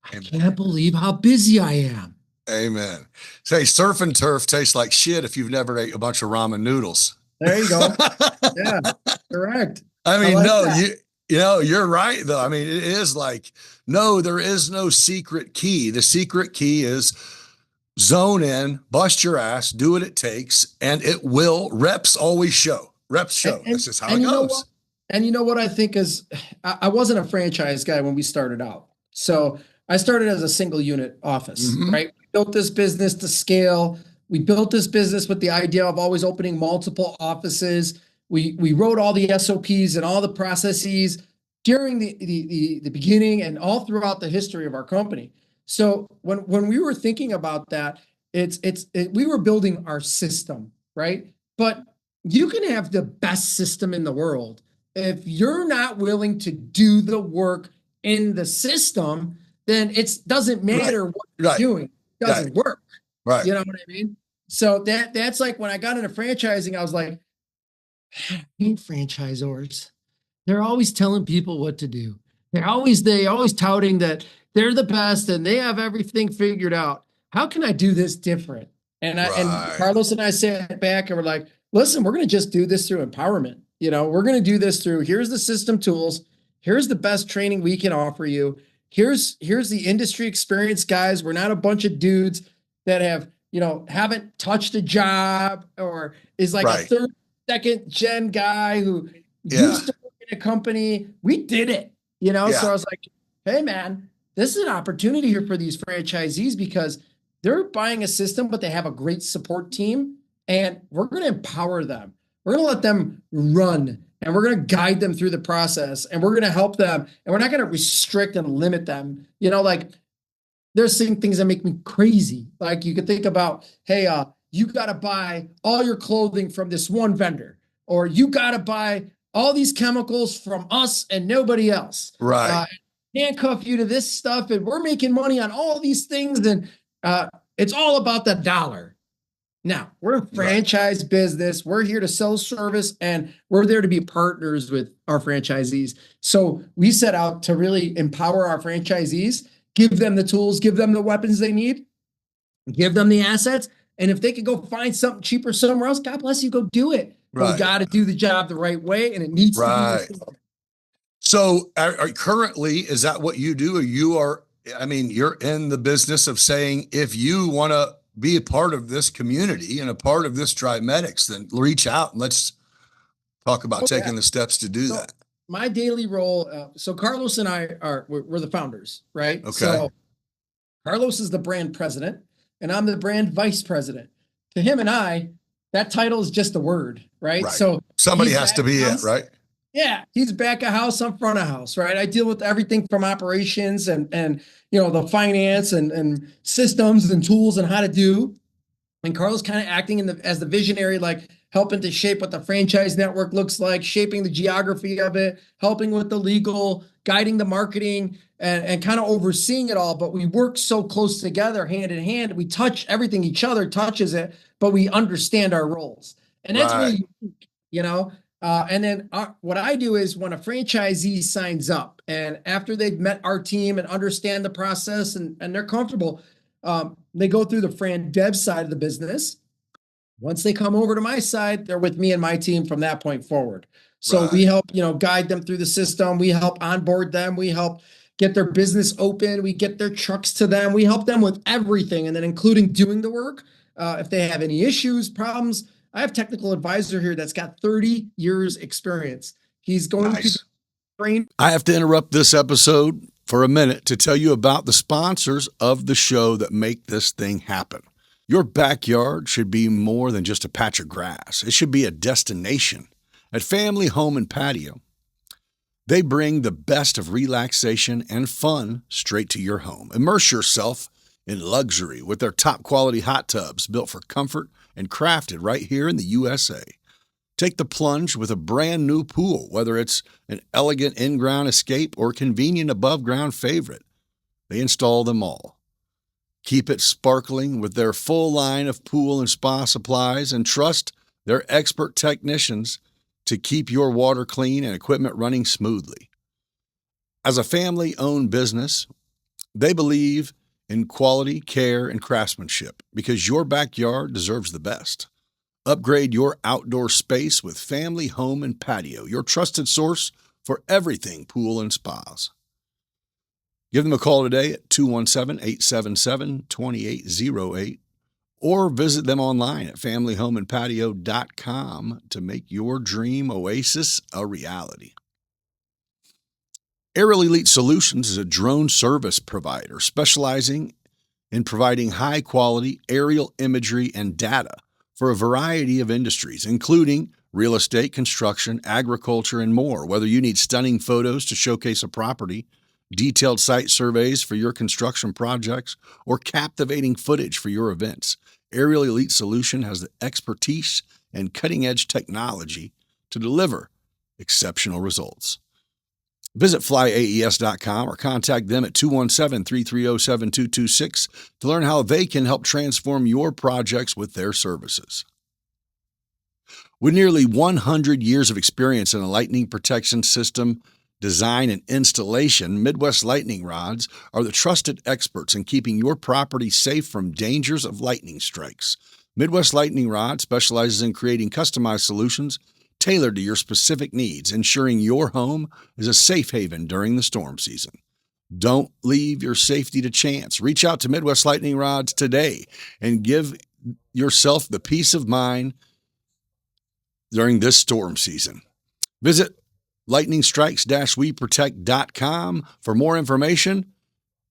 I can't believe how busy I am. Amen. Say, surf and turf tastes like shit if you've never ate a bunch of ramen noodles. There you go. Yeah, correct. I mean, you're right though. I mean, it is like, no, there is no secret key. The secret key is zone in, bust your ass, do what it takes, and it will. Reps always show. Reps show. That's just how it goes. And you know what I think is, I wasn't a franchise guy when we started out. So I started as a single unit office, right? We built this business to scale. We built this business with the idea of always opening multiple offices. We wrote all the SOPs and all the processes during the beginning and all throughout the history of our company. So when we were thinking about that, we were building our system, right? But you can have the best system in the world. If you're not willing to do the work in the system, then it doesn't matter what you're doing. It doesn't work. Right. You know what I mean? So that's like when I got into franchising, I was like, I hate franchisors. They're always telling people what to do. They always touting that they're the best and they have everything figured out. How can I do this different? And Carlos and I sat back and we're like, listen, we're going to just do this through empowerment. We're going to do this through, here's the system tools. here's the best training we can offer you. Here's the industry experience, guys. We're not a bunch of dudes that haven't touched a job or is like a Right. third, second gen guy who Yeah. used to work in a company. We did it, Yeah. So I was like, hey man, this is an opportunity here for these franchisees because they're buying a system, but they have a great support team, and we're going to empower them. We're going to let them run, and we're going to guide them through the process, and we're going to help them, and we're not going to restrict and limit them. Like there's things that make me crazy. Like you could think about, hey, you got to buy all your clothing from this one vendor, or you got to buy all these chemicals from us and nobody else. Right. Handcuff you to this stuff, and we're making money on all these things, and it's all about the dollar. Now, we're a franchise business. We're here to sell service, and we're there to be partners with our franchisees. So we set out to really empower our franchisees, give them the tools, give them the weapons they need, give them the assets. And if they can go find something cheaper somewhere else, God bless you, go do it. But we got to do the job the right way, and it needs to be. So currently, is that what you do? Or you're in the business of saying, if you want to be a part of this community and a part of this DRYMEDIC, then reach out and let's talk about taking the steps to do that. My daily role, so Carlos and I we're the founders, right? Okay. So Carlos is the brand president, and I'm the brand vice president. To him and I, that title is just a word, right? So somebody has to be it, right? Yeah, he's back of house, I'm front of house, right? I deal with everything from operations and the finance and systems and tools and how to do. And Carl's kind of acting as the visionary, like helping to shape what the franchise network looks like, shaping the geography of it, helping with the legal, guiding the marketing, and kind of overseeing it all. But we work so close together, hand in hand. We touch everything, each other touches it, but we understand our roles. And that's really unique, and then what I do is when a franchisee signs up, and after they've met our team and understand the process and they're comfortable, they go through the Fran Dev side of the business. Once they come over to my side, they're with me and my team from that point forward. So we help, guide them through the system. We help onboard them. We help get their business open. We get their trucks to them. We help them with everything, and then including doing the work. If they have any issues, problems, I have a technical advisor here that's got 30 years experience. He's going to train. I have to interrupt this episode for a minute to tell you about the sponsors of the show that make this thing happen. Your backyard should be more than just a patch of grass. It should be a destination. At Family Home and Patio, they bring the best of relaxation and fun straight to your home. Immerse yourself in luxury with their top quality hot tubs built for comfort and crafted right here in the USA. Take the plunge with a brand new pool, whether it's an elegant in-ground escape or convenient above-ground favorite. They install them all. Keep it sparkling with their full line of pool and spa supplies, and trust their expert technicians to keep your water clean and equipment running smoothly. As a family-owned business, they believe in quality, care, and craftsmanship because your backyard deserves the best. Upgrade your outdoor space with Family Home and Patio, your trusted source for everything pool and spas. Give them a call today at 217-877-2808 or visit them online at familyhomeandpatio.com to make your dream oasis a reality. Aerial Elite Solutions is a drone service provider specializing in providing high-quality aerial imagery and data for a variety of industries, including real estate, construction, agriculture, and more. Whether you need stunning photos to showcase a property, detailed site surveys for your construction projects, or captivating footage for your events, Aerial Elite Solution has the expertise and cutting-edge technology to deliver exceptional results. Visit flyaes.com or contact them at 217-330-7226 to learn how they can help transform your projects with their services. With nearly 100 years of experience in a lightning protection system design and installation, Midwest Lightning Rods are the trusted experts in keeping your property safe from dangers of lightning strikes. Midwest Lightning Rod specializes in creating customized solutions tailored to your specific needs, ensuring your home is a safe haven during the storm season. Don't leave your safety to chance. Reach out to Midwest Lightning Rods today and give yourself the peace of mind during this storm season. Visit lightningstrikes-weprotect.com for more information.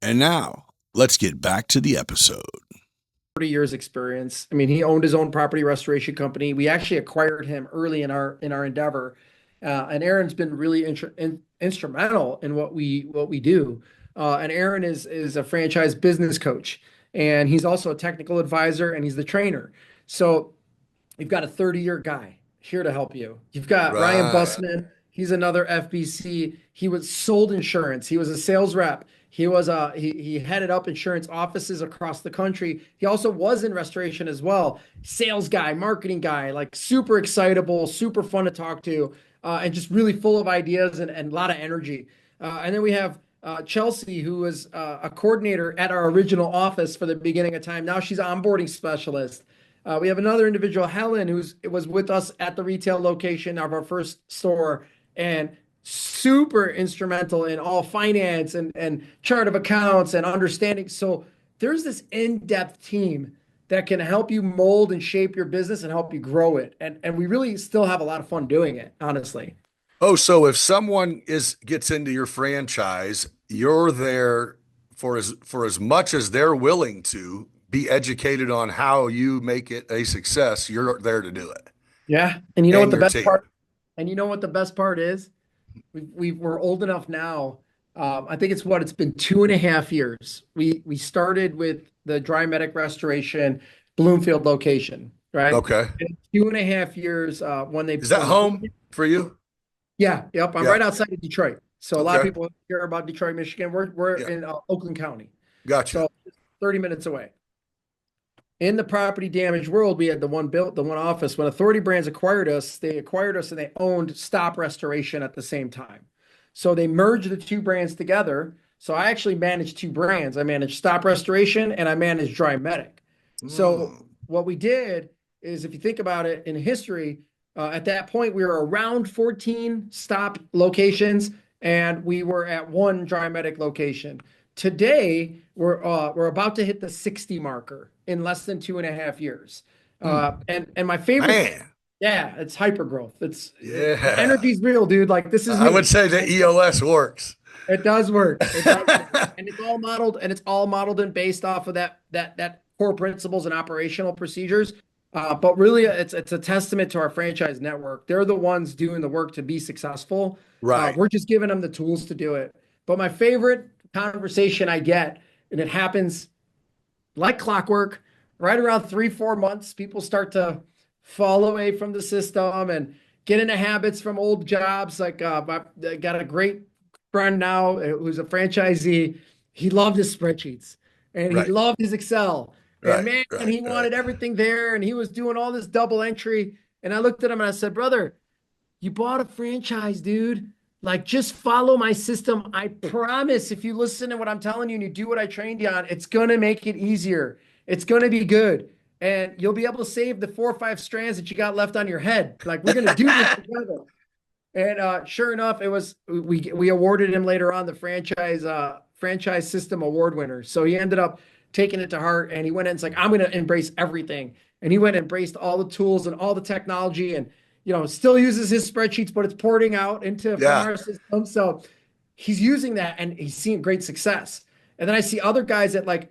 And now, let's get back to the episode. 40 years experience. I mean, he owned his own property restoration company. We actually acquired him early in our endeavor. And Aaron's been really instrumental in what we do. And Aaron is a franchise business coach, and he's also a technical advisor, and he's the trainer. So you've got a 30-year guy here to help you. You've got Ryan Bussman. He's another FBC. He was sold insurance. He was a sales rep. He was he headed up insurance offices across the country. He also was in restoration as well. Sales guy, marketing guy, like super excitable, super fun to talk to, and just really full of ideas and a lot of energy. And then we have Chelsea, who was a coordinator at our original office for the beginning of time. Now she's onboarding specialist. We have another individual, Helen, was with us at the retail location of our first store and super instrumental in all finance and chart of accounts and understanding. So there's this in-depth team that can help you mold and shape your business and help you grow it. And we really still have a lot of fun doing it, honestly. Oh, so if someone gets into your franchise, you're there for as much as they're willing to be educated on how you make it a success. You're there to do it. Yeah. And you know what the best part? And you know what the best part is? We're old enough now. I think it's been 2.5 years. We started with the DRYMEDIC restoration Bloomfield location, right? Okay. And 2.5 years when they is that home for you? Yeah. Yep. I'm right outside of Detroit. So a lot of people hear about Detroit, Michigan. We're in Oakland County. Gotcha. So 30 minutes away. In the property damage world, we had the one office. When Authority Brands acquired us, and they owned Stop Restoration at the same time. So they merged the two brands together. So I actually managed two brands. I managed Stop Restoration and I managed DRYMEDIC. So what we did is, if you think about it in history, at that point, we were around 14 Stop locations and we were at one DRYMEDIC location. Today, we're about to hit the 60 marker in less than 2.5 years. And my favorite, it's hyper growth. Energy's real, dude. Like this is me. I would say that EOS works. It does work. And it's all modeled and based off of that core principles and operational procedures. But really, it's a testament to our franchise network. They're the ones doing the work to be successful. Right. We're just giving them the tools to do it. But my favorite conversation I get, and it happens like clockwork, right around 3-4 months, people start to fall away from the system and get into habits from old jobs. Like I got a great friend now who's a franchisee. He loved his spreadsheets and he loved his Excel. And he wanted everything there, and he was doing all this double entry. And I looked at him and I said, brother, you bought a franchise, dude. Like, just follow my system. I promise, if you listen to what I'm telling you and you do what I trained you on, it's going to make it easier. It's going to be good. And you'll be able to save the 4 or 5 strands that you got left on your head. Like, we're going to do this together. And sure enough, it was, we awarded him later on the franchise system award winner. So he ended up taking it to heart, and he went in and it's like, I'm going to embrace everything. And he went and embraced all the tools and all the technology, and still uses his spreadsheets, but it's porting out into our system. So he's using that and he's seeing great success. And then I see other guys that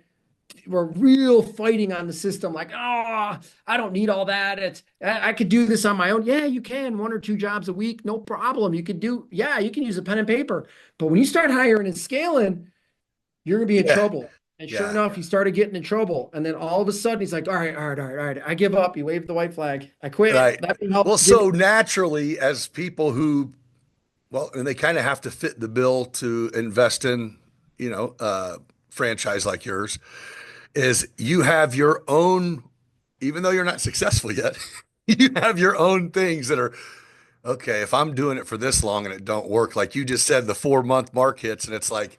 were real fighting on the system. Like, I don't need all that. I could do this on my own. Yeah, you can 1 or 2 jobs a week. No problem. You can use a pen and paper, but when you start hiring and scaling, you're going to be in trouble. And sure enough, he started getting in trouble. And then all of a sudden he's like, all right. I give up. He waved the white flag. I quit. Right. Well, so naturally, as people who, and they kind of have to fit the bill to invest in, franchise like yours, is you have your own, even though you're not successful yet, you have your own things that are, okay, if I'm doing it for this long and it don't work, like you just said, the 4-month mark hits and it's like,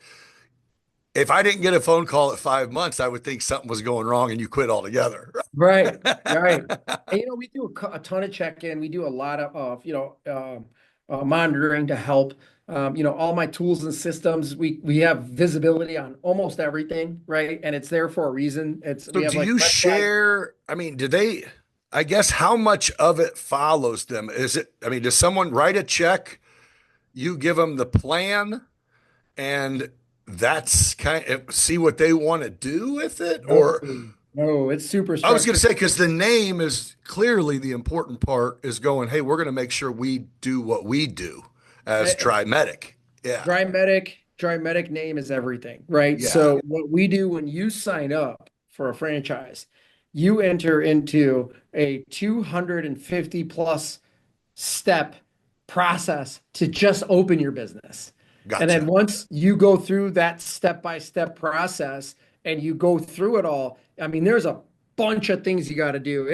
if I didn't get a phone call at 5 months, I would think something was going wrong and you quit altogether. Right, right. And we do a ton of check-in. We do a lot of monitoring to help. All my tools and systems, we have visibility on almost everything, right? And it's there for a reason. So We have do like you red flag. share, I mean, do they, I guess, how much of it follows them? Is it, I mean, does someone write a check, you give them the plan, and that's kind of see what they want to do with it? No, Or no, it's super I was going to structured. say, because the name is clearly the important part is going, hey, we're going to make sure we do what we do as DRYMEDIC. Yeah. DRYMEDIC name is everything, right? Yeah. So what we do when you sign up for a franchise, you enter into a 250 plus step process to just open your business. And then Gotcha. once you go through that step-by-step process and you go through it all, I mean, there's a bunch of things you got to do.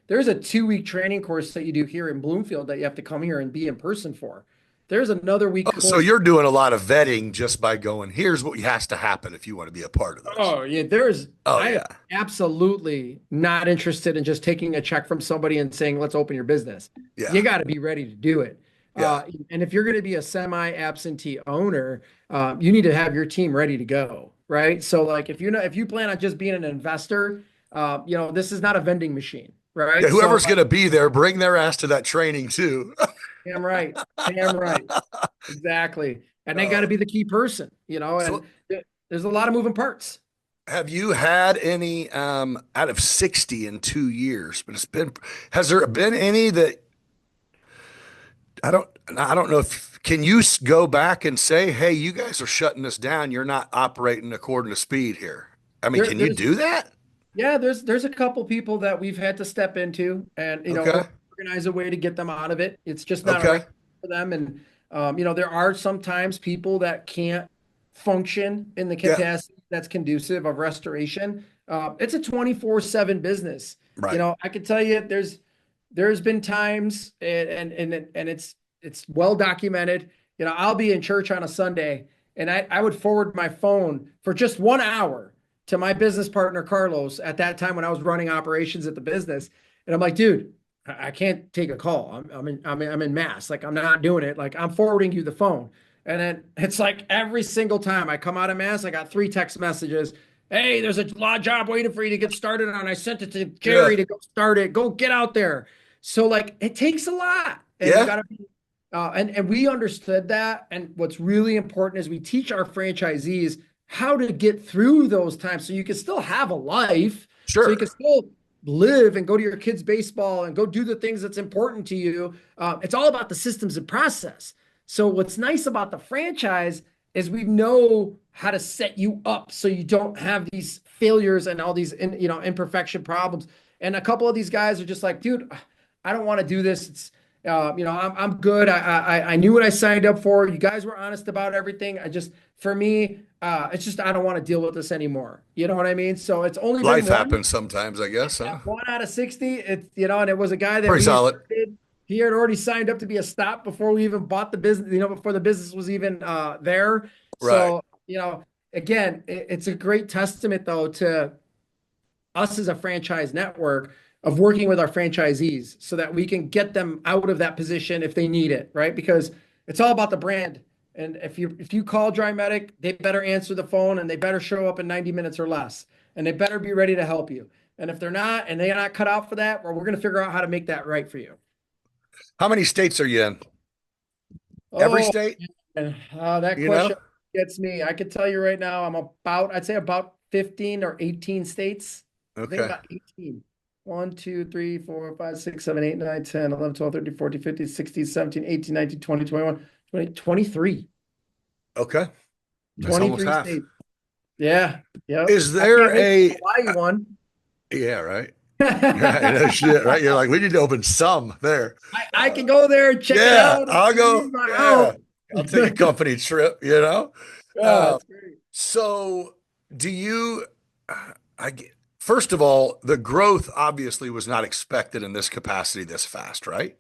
There's a 2 week training course that you do here in Bloomfield that you have to come here and be in person for. There's another week Oh, so course. you're doing a lot of vetting just by going, here's what has to happen if you want to be a part of this. Oh, yeah, Oh, I am yeah. absolutely not interested in just taking a check from somebody and saying, let's open your business. Yeah. You got to be ready to do it. Yeah. And if you're going to be a semi-absentee owner, you need to have your team ready to go, right? So like if you plan on just being an investor, this is not a vending machine, right? Yeah, So whoever's going to be there, bring their ass to that training too. damn right, damn right, exactly. And they got to Uh, be the key person, and so there's a lot of moving parts. have you had any out of 60 in 2 years? But has there been any that I don't know if can you go back and say, hey, you guys are shutting this down. You're not operating according to speed here. I mean, There, can you there's do that? Yeah, there's a couple people that we've had to step into and Okay. organize a way to get them out of it. It's just not Okay. right for them. And there are sometimes people that can't function in the Yeah. capacity that's conducive of restoration. It's a 24/7 business. Right. I could tell you there's been times and it's well documented. I'll be in church on a Sunday and I would forward my phone for just 1 hour to my business partner Carlos at that time when I was running operations at the business, and I'm like, dude, I can't take a call. I'm in mass. Like I'm not doing it. Like I'm forwarding you the phone, and then it's like every single time I come out of mass, I got 3 text messages. Hey, there's a law job waiting for you to get started on. I sent it to Yeah. Jerry to go start it. Go get out there. So like it takes a lot, and you Yeah. gotta be. And we understood that. And what's really important is we teach our franchisees how to get through those times so you can still have a life, so you Sure. can still live and go to your kids' baseball and go do the things that's important to you. It's all about the systems and process. So what's nice about the franchise is we know how to set you up so you don't have these failures and all these imperfection problems. And a couple of these guys are just like, dude, I don't want to do this. It's I'm good. I knew what I signed up for. You guys were honest about everything. For me, it's just I don't want to deal with this anymore. You know what I mean? So it's only been Life one. happens sometimes, I guess, huh? 1 out of 60. And it was a guy that Pretty solid. he had already signed up to be a stop before we even bought the business. Before the business was even there. Right. So again, it's a great testament though to us as a franchise network of working with our franchisees so that we can get them out of that position if they need it, right? Because it's all about the brand. And if you call DRYMEDIC, they better answer the phone and they better show up in 90 minutes or less. And they better be ready to help you. And if they're not, and they're not cut out for that, well, we're going to figure out how to make that right for you. How many states are you in? Every Oh, state? and that You question know? gets me. I could tell you right now, I'd say about 15 or 18 states. I think Okay. about 18. 1, 2, 3, 4, 5, 6, 7, 8, 9, 10, 11, 12, 13, 14, 15, 16, 17, 18, 19, 20, 21, 20, 23. Okay. That's almost 23 half. states. Yeah. Yep. Is I there can't wait a to Hawaii one. yeah, right? Right, no shit, right? You're like, we need to open some there. I can go there and check it Yeah, out. I'll go. Use my Yeah, help. I'll take a company trip, you know? Yeah, it's great. So do you, first of all, the growth obviously was not expected in this capacity this fast, right?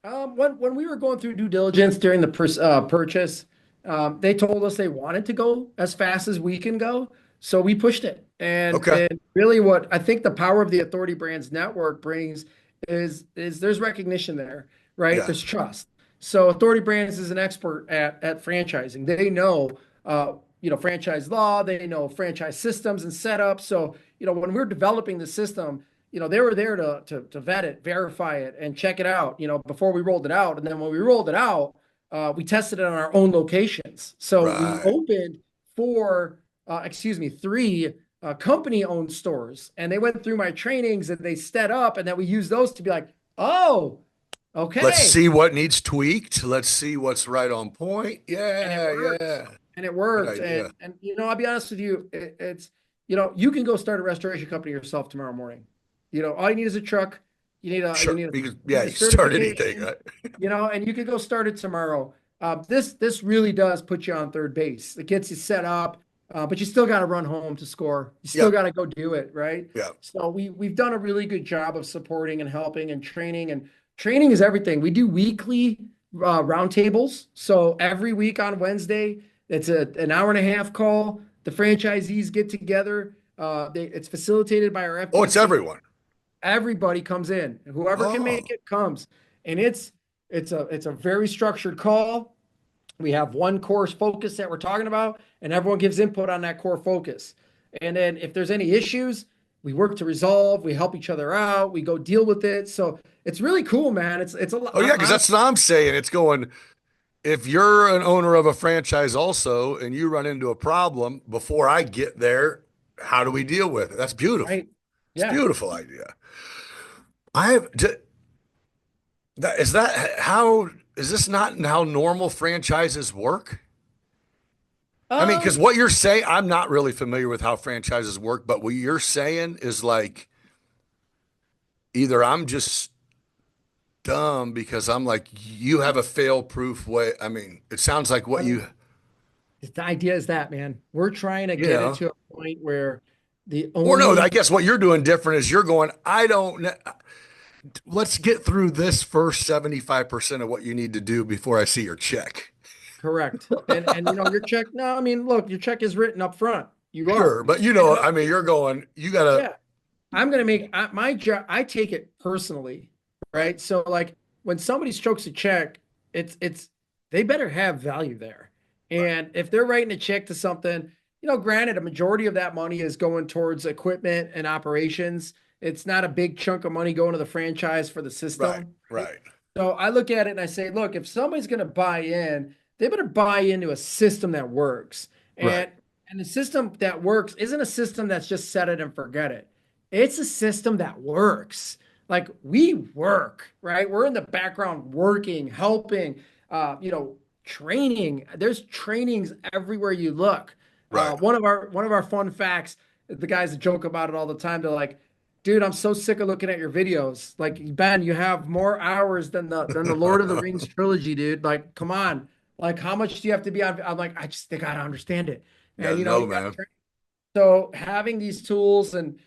When we were going through due diligence during the purchase, They told us they wanted to go as fast as we can go, so we pushed it. Okay. And really, what I think the power of the Authority Brands Network brings is there's recognition there, right? Yeah. There's trust. So Authority Brands is an expert at franchising. They know, franchise law. They know franchise systems and setup. So when we're developing the system, they were there to vet it, verify it, and check it out, before we rolled it out. And then when we rolled it out, we tested it on our own locations. So we Right. opened three company-owned stores, and they went through my trainings and they set up, and then we used those to be like, oh, Let's okay, see what needs tweaked. Let's see what's right on point. and it Yeah, worked, yeah. and it Good worked, idea. and I'll be honest with you, it's you can go start a restoration company yourself tomorrow morning. All you need is a truck. You need a you Sure. need a, you Yeah, need a you start anything, certification, right? and you could go start it tomorrow. This really does put you on third base. It gets you set up, but you still got to run home to score. You still Yep. got to go do it, right? Yep. So we've done a really good job of supporting and helping and training. And training is everything. We do weekly roundtables. So every week on Wednesday, it's an hour and a half call. The franchisees get together. It's facilitated by our Oh, it's FDC. everyone. Everybody comes in. Whoever can Oh, make it comes. And it's a very structured call. We have one core focus that we're talking about, and everyone gives input on that core focus. And then if there's any issues, we work to resolve, we help each other out, we go deal with it. So it's really cool, man. It's a lot. oh yeah, because that's what I'm saying. It's going, if you're an owner of a franchise also and you run into a problem before I get there, how do we deal with it? That's beautiful. Right. It's a Yeah. beautiful idea. I have is this not how normal franchises work? I mean, because Um, what you're saying, I'm not really familiar with how franchises work, but what you're saying is like either I'm just dumb because I'm like, you have a fail proof way. I mean, it sounds like what you, the idea is that, man, we're trying to get it yeah. to a point where the Or no, I only guess what you're doing different is you're going, I don't know. Let's get through this first 75% of what you need to do before I see your check. correct. And your check, no, I mean, look, your check is written up front. You are. Sure. But And I mean, you're going, you gotta, yeah, I'm gonna make my job. I take it personally, right, right? So like when somebody strokes a check, it's they better have value there. right, And if they're writing a check to something, granted, a majority of that money is going towards equipment and operations. It's not a big chunk of money going to the franchise for the right, system, right? right, So I look at it and I say, look, if somebody's gonna buy in, they better buy into a system that works. right. And the system that works isn't a system that's just set it and forget it. It's a system that works. Like we work, right? We're in the background working, helping, training. There's trainings everywhere you look. Right. One of our fun facts, the guys that joke about it all the time, they're like, dude, I'm so sick of looking at your videos. Like, Ben, you have more hours than the Lord of the Rings trilogy, dude. Like, come on. Like, how much do you have to be on? I'm like, they gotta understand it. Yeah, And no, you got man. so having these tools and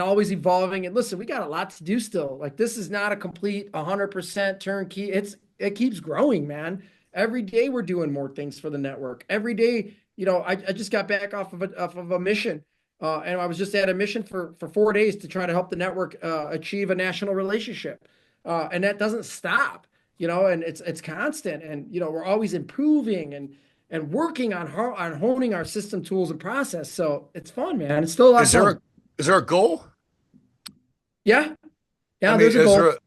always evolving, and listen, we got a lot to do still. Like this is not a complete 100% turnkey. It keeps growing, man. Every day we're doing more things for the network. Every day, I just got back off of a mission. And I was just at a mission for 4 days to try to help the network achieve a national relationship. And that doesn't stop, and it's constant. And we're always improving and working on honing our system tools and process. So it's fun, man. It's still a lot of Is there fun. a is there a goal? Yeah, I yeah. mean, There's a is there goal.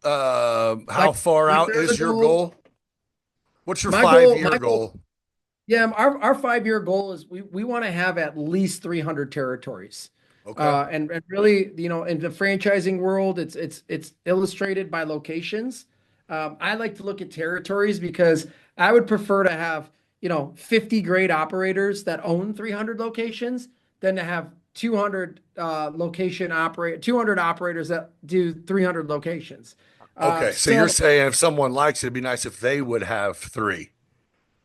how Like far like out there's a is your goal. goal? What's your My five goal, year my goal. goal? Yeah, our 5-year goal is we want to have at least 300 territories. Okay. And really, in the franchising world, it's illustrated by locations. I like to look at territories because I would prefer to have, 50 great operators that own 300 locations than to have 200 operators that do 300 locations. Okay. So you're So saying if someone likes it, it'd be nice if they would have three.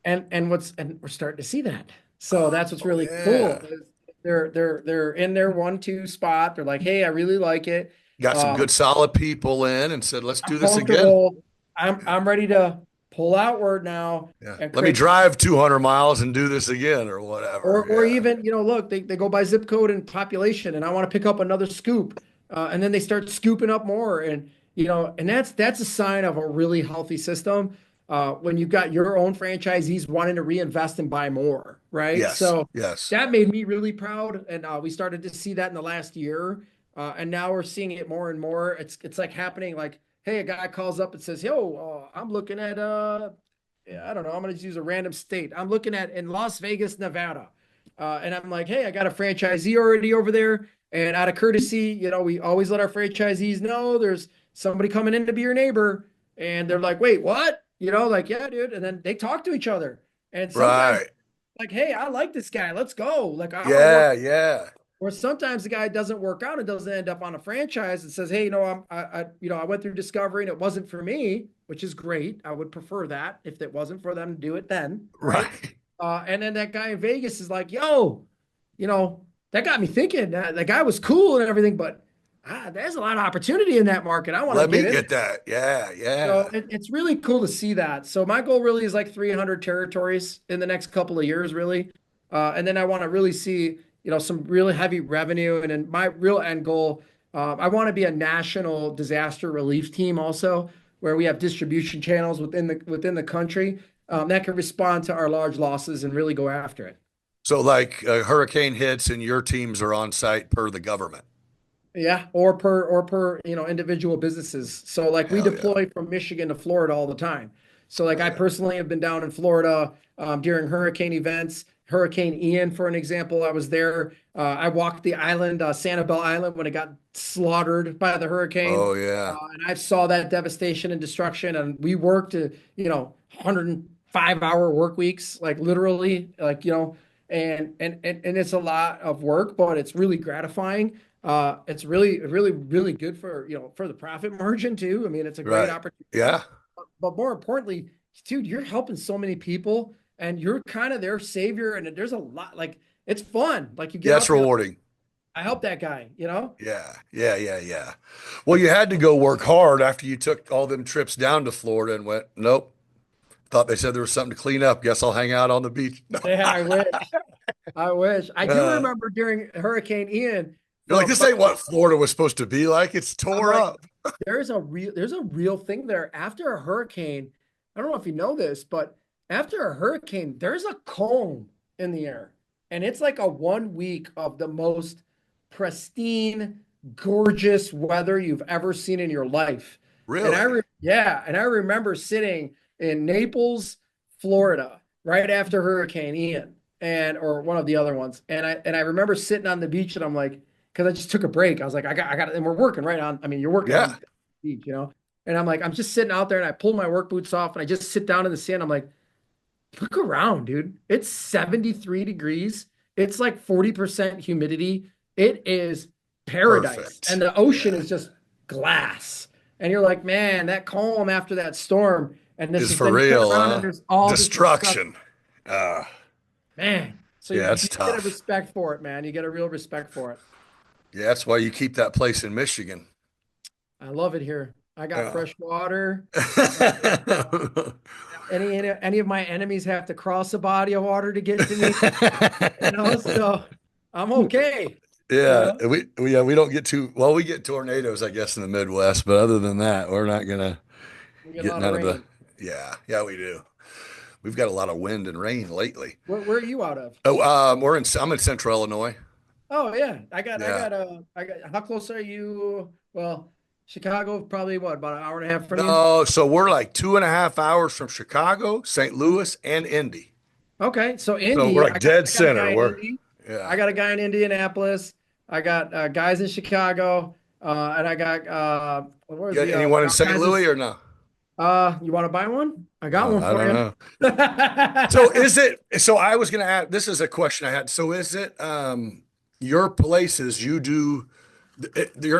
and we're starting to see that. So that's what's Oh really yeah. cool. Is they're in their 1-2 spot. They're like, hey, I really like it. Got some Um, good solid people in and said, let's I'm do this again. comfortable. I'm ready to pull outward now. Yeah. And Let me create, drive 200 miles and do this again or whatever. or Yeah. even, look, they go by zip code and population, and I want to pick up another scoop. And then they start scooping up more. And, and that's a sign of a really healthy system. When you've got your own franchisees wanting to reinvest and buy more, right? Yes. So Yes. that made me really proud. And we started to see that in the last year. And now we're seeing it more and more. It's like happening like, hey, a guy calls up and says, yo, I'm looking at, I don't know, I'm going to use a random state. I'm looking at in Las Vegas, Nevada. And I'm like, hey, I got a franchisee already over there. And out of courtesy, we always let our franchisees know there's somebody coming in to be your neighbor. And they're like, wait, what? Like, yeah, dude. And then they talk to each other. And sometimes, Right. like, hey, I like this guy. Let's go. Like, I wanna Yeah. work. Yeah. Or sometimes the guy doesn't work out and doesn't end up on a franchise and says, hey, I went through discovery and it wasn't for me, which is great. I would prefer that if it wasn't for them to do it then. Right. And then that guy in Vegas is like, yo, that got me thinking. That guy was cool and everything, but there's a lot of opportunity in that market. I want to get that. Yeah. Yeah. So it's really cool to see that. So my goal really is like 300 territories in the next couple of years, really. And then I want to really see, some really heavy revenue. And then my real end goal, I want to be a national disaster relief team also, where we have distribution channels within the country that can respond to our large losses and really go after it. So like a hurricane hits and your teams are on site per the government. Yeah, or per individual businesses. So like we Hell deploy from Michigan to Florida all the time. So like I personally have been down in Florida during hurricane events. Hurricane Ian, for an example, I was there. I walked the island, Sanibel Island, when it got slaughtered by the hurricane. Oh yeah. And I saw that devastation and destruction. And we worked 105-hour work weeks, like literally, like and it's a lot of work, but it's really gratifying. It's really, really, really good for for the profit margin too. I mean, it's a great opportunity. Yeah. But more importantly, dude, you're helping so many people. And you're kind of their savior, and there's a lot, like, it's fun. Like you get That's rewarding. I help that guy, Yeah. Yeah. Well, you had to go work hard after you took all them trips down to Florida and went, nope. Thought they said there was something to clean up. Guess I'll hang out on the beach. Yeah, I wish. I wish. I do remember during Hurricane Ian. You're like, this ain't what Florida was supposed to be like. It's tore up. There's a real thing there. After a hurricane, I don't know if you know this, but after a hurricane, there's a calm in the air. And it's like a 1 week of the most pristine, gorgeous weather you've ever seen in your life. Really? And I remember sitting in Naples, Florida, right after Hurricane Ian or one of the other ones. And I remember sitting on the beach and I'm like, because I just took a break. I was like, I got it. And we're working right on. I mean, you're working on the beach, And I'm like, I'm just sitting out there and I pull my work boots off and I just sit down in the sand. I'm like, look around, dude. It's 73 degrees. It's like 40% humidity. It is paradise. Perfect. And the ocean is just glass. And you're like, man, that calm after that storm. And this is for real. There's all destruction. Man. So it's you tough. get a respect for it, man. You get a real respect for it. Yeah, that's why you keep that place in Michigan. I love it here. I got fresh water. Any of my enemies have to cross a body of water to get to me. So I'm okay. Yeah, we don't get we get tornadoes, I guess, in the Midwest, but other than that, we're not gonna get none of the. Yeah, we do. We've got a lot of wind and rain lately. Where are you out of? Oh, I'm in Central Illinois. Oh yeah, I got. How close are you? Well, Chicago, probably about an hour and a half from you? No, so we're like 2.5 hours from Chicago, St. Louis, and Indy. Okay, so Indy. So we're like dead center. I got a guy in Indianapolis. I got guys in Chicago, and I got anyone in St. Louis or no? You want to buy one? I got one for you. I don't know. So I was going to ask, this is a question I had. So is it your places you're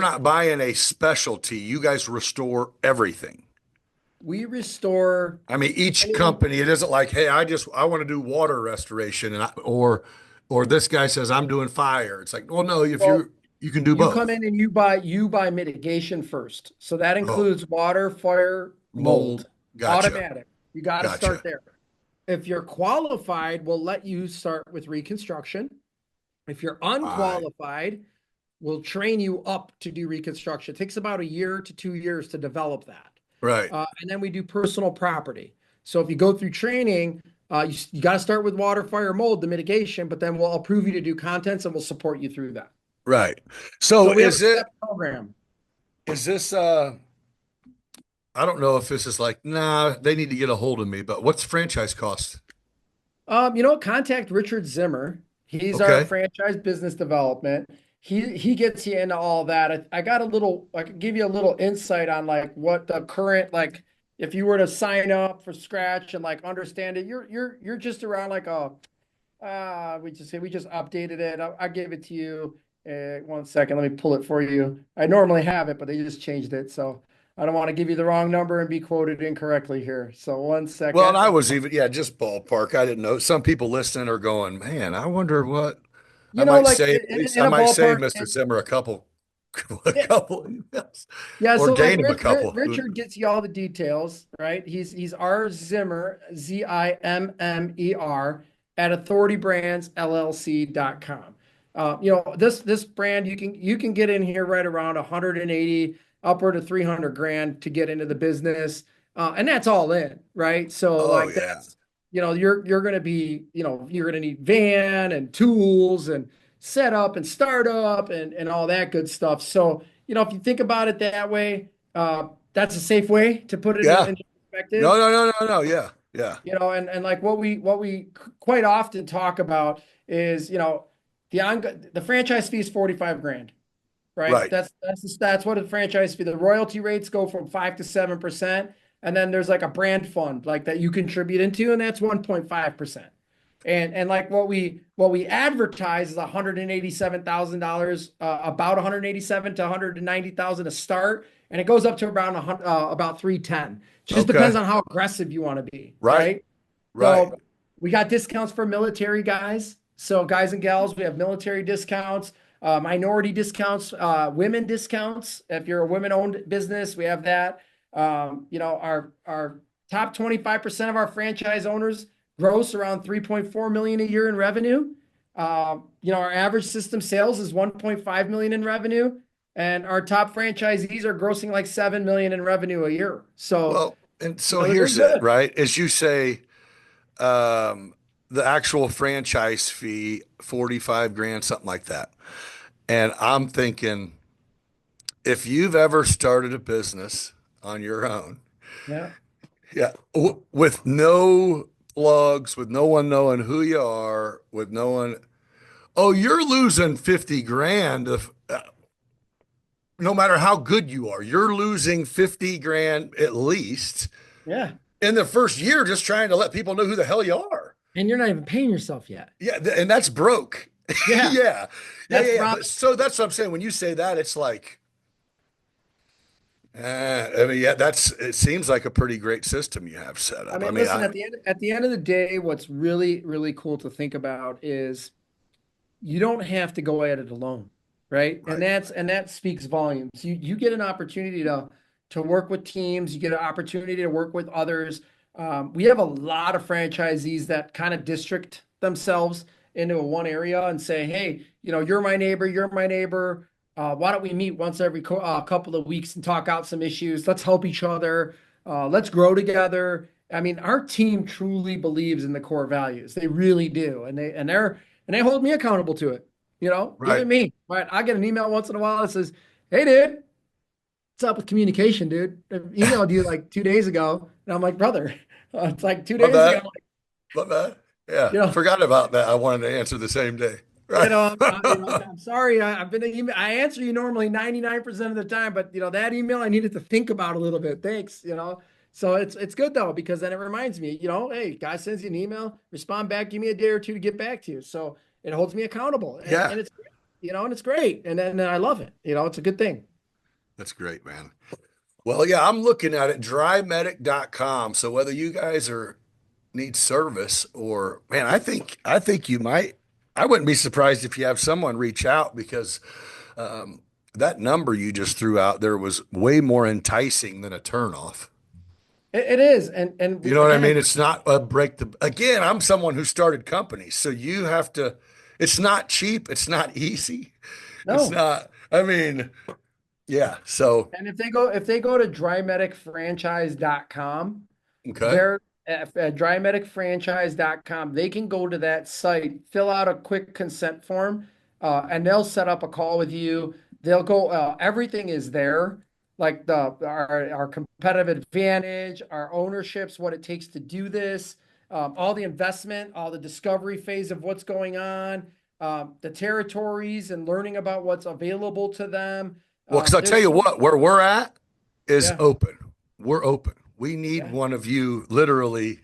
not buying a specialty, you guys restore everything? We restore. I mean, each company, it isn't like, hey, I want to do water restoration or this guy says I'm doing fire. It's like, well, no, you can do both. You come in and you buy mitigation first. So that includes water, fire, mold. Gotcha. Automatic. You got to Gotcha. start there. If you're qualified, we'll let you start with reconstruction. If you're Right. unqualified, we'll train you up to do reconstruction. It takes about a year to 2 years to develop that. Right. And then we do personal property. So if you go through training, you got to start with water, fire, mold, the mitigation, but then we'll approve you to do contents and we'll support you through that. Right. So So we have a step program. is this I don't know if this is like, nah, they need to get a hold of me, but what's franchise cost? Contact Richard Zimmer. He's our Okay. franchise business development. He gets you into all that. I could give you a little insight on like what the current, like if you were to sign up for scratch and like understand it, you're just around like we just updated it. I'll give it to you. 1 second, let me pull it for you. I normally have it, but they just changed it. So I don't want to give you the wrong number and be quoted incorrectly here. So one Well, and second. I was even, yeah, just ballpark. I didn't know. Some people listening are going, man, I wonder what I might Like say. At least in I a might save ballpark, Mr. Zimmer a couple, a yeah, couple emails, yeah. or So like gain him a couple. Richard gets you all the details, right? He's R Zimmer, Zimmer at authoritybrandsllc.com. This brand you can get in here right around 180 upward of 300 grand to get into the business. And that's all in, right? So Oh like yeah, that's, you're going to be, you're going to need van and tools and setup and startup and all that good stuff. So, if you think about it that way, that's a safe way to put it yeah. in No, perspective. no, no, no, no. Yeah, yeah. And like what we quite often talk about is, the franchise fee is 45 grand, right? Right. That's what a franchise fee. The royalty rates go from 5 to 7%, and then there's like a brand fund like that you contribute into, and that's 1.5%. And like what we advertise is $187,000, about 187 to 190,000 to start, and it goes up to around about 310. Just Okay. depends on how aggressive you want to be, Right. right? Right. So we got discounts for military guys. So guys and gals, we have military discounts, minority discounts, women discounts. If you're a women-owned business, we have that. Our top 25% of our franchise owners gross around 3.4 million a year in revenue. Our average system sales is 1.5 million in revenue, and our top franchisees are grossing like 7 million in revenue a year. So, Well, and so they're doing here's it, good. right? As you say, um, the actual franchise fee, 45 grand, something like that. And I'm thinking, if you've ever started a business on your own, Yeah. yeah, with no plugs, with no one knowing who you are, with no one, oh, you're losing 50 grand of, no matter how good you are, you're losing 50 grand at least Yeah. in the first year just trying to let people know who the hell you are. And you're not even paying yourself yet. Yeah, and that's broke. Yeah. Yeah. Yeah, That's yeah, the yeah. problem. But so that's what I'm saying. When you say that, it's like, I mean, yeah, it seems like a pretty great system you have set I up. I mean, mean, listen, at the end of the day, what's really, really cool to think about is you don't have to go at it alone, right? And right, that speaks volumes. You get an opportunity to work with teams, you get an opportunity to work with others. We have a lot of franchisees that kind of district themselves into one area and say, hey, you're my neighbor, you're my neighbor. Why don't we meet once every couple of weeks and talk out some issues? Let's help each other. Let's grow together. I mean, our team truly believes in the core values. They really do, and they hold me accountable to it. right. Even me. Right? I get an email once in a while that says, "Hey, dude, what's up with communication, dude? I emailed you like 2 days ago," and I'm like, "Brother, it's like two My days ago." bad. My bad. Yeah. You know, Forgot about that. I wanted to answer the same day. you Right. know, I'm sorry. I've been I answer you normally 99% of the time, but that email I needed to think about a little bit. Thanks. So it's good though, because then it reminds me, hey, guy sends you an email, respond back, give me a day or two to get back to you. So it holds me accountable, Yeah. and it's and it's great, and then I love it. It's a good thing. That's great, man. Well, yeah, I'm looking at it, drymedic.com. So whether you guys need service or man, I think you might. I wouldn't be surprised if you have someone reach out because that number you just threw out there was way more enticing than a turnoff. It is, and You know what I again, mean? It's not a again, I'm someone who started companies, so you have to, it's not cheap, it's not easy. It's no. not, I mean, yeah. So, And if they go to drymedicfranchise.com, okay. they're at drymedicfranchise.com, they can go to that site, fill out a quick consent form, and they'll set up a call with you. They'll go, everything is there, like our competitive advantage, our ownerships, what it takes to do this, all the investment, all the discovery phase of what's going on, the territories and learning about what's available to them. Well, because I tell There's you so what, where we're at is yeah, open. We're open. We need yeah. one of you literally.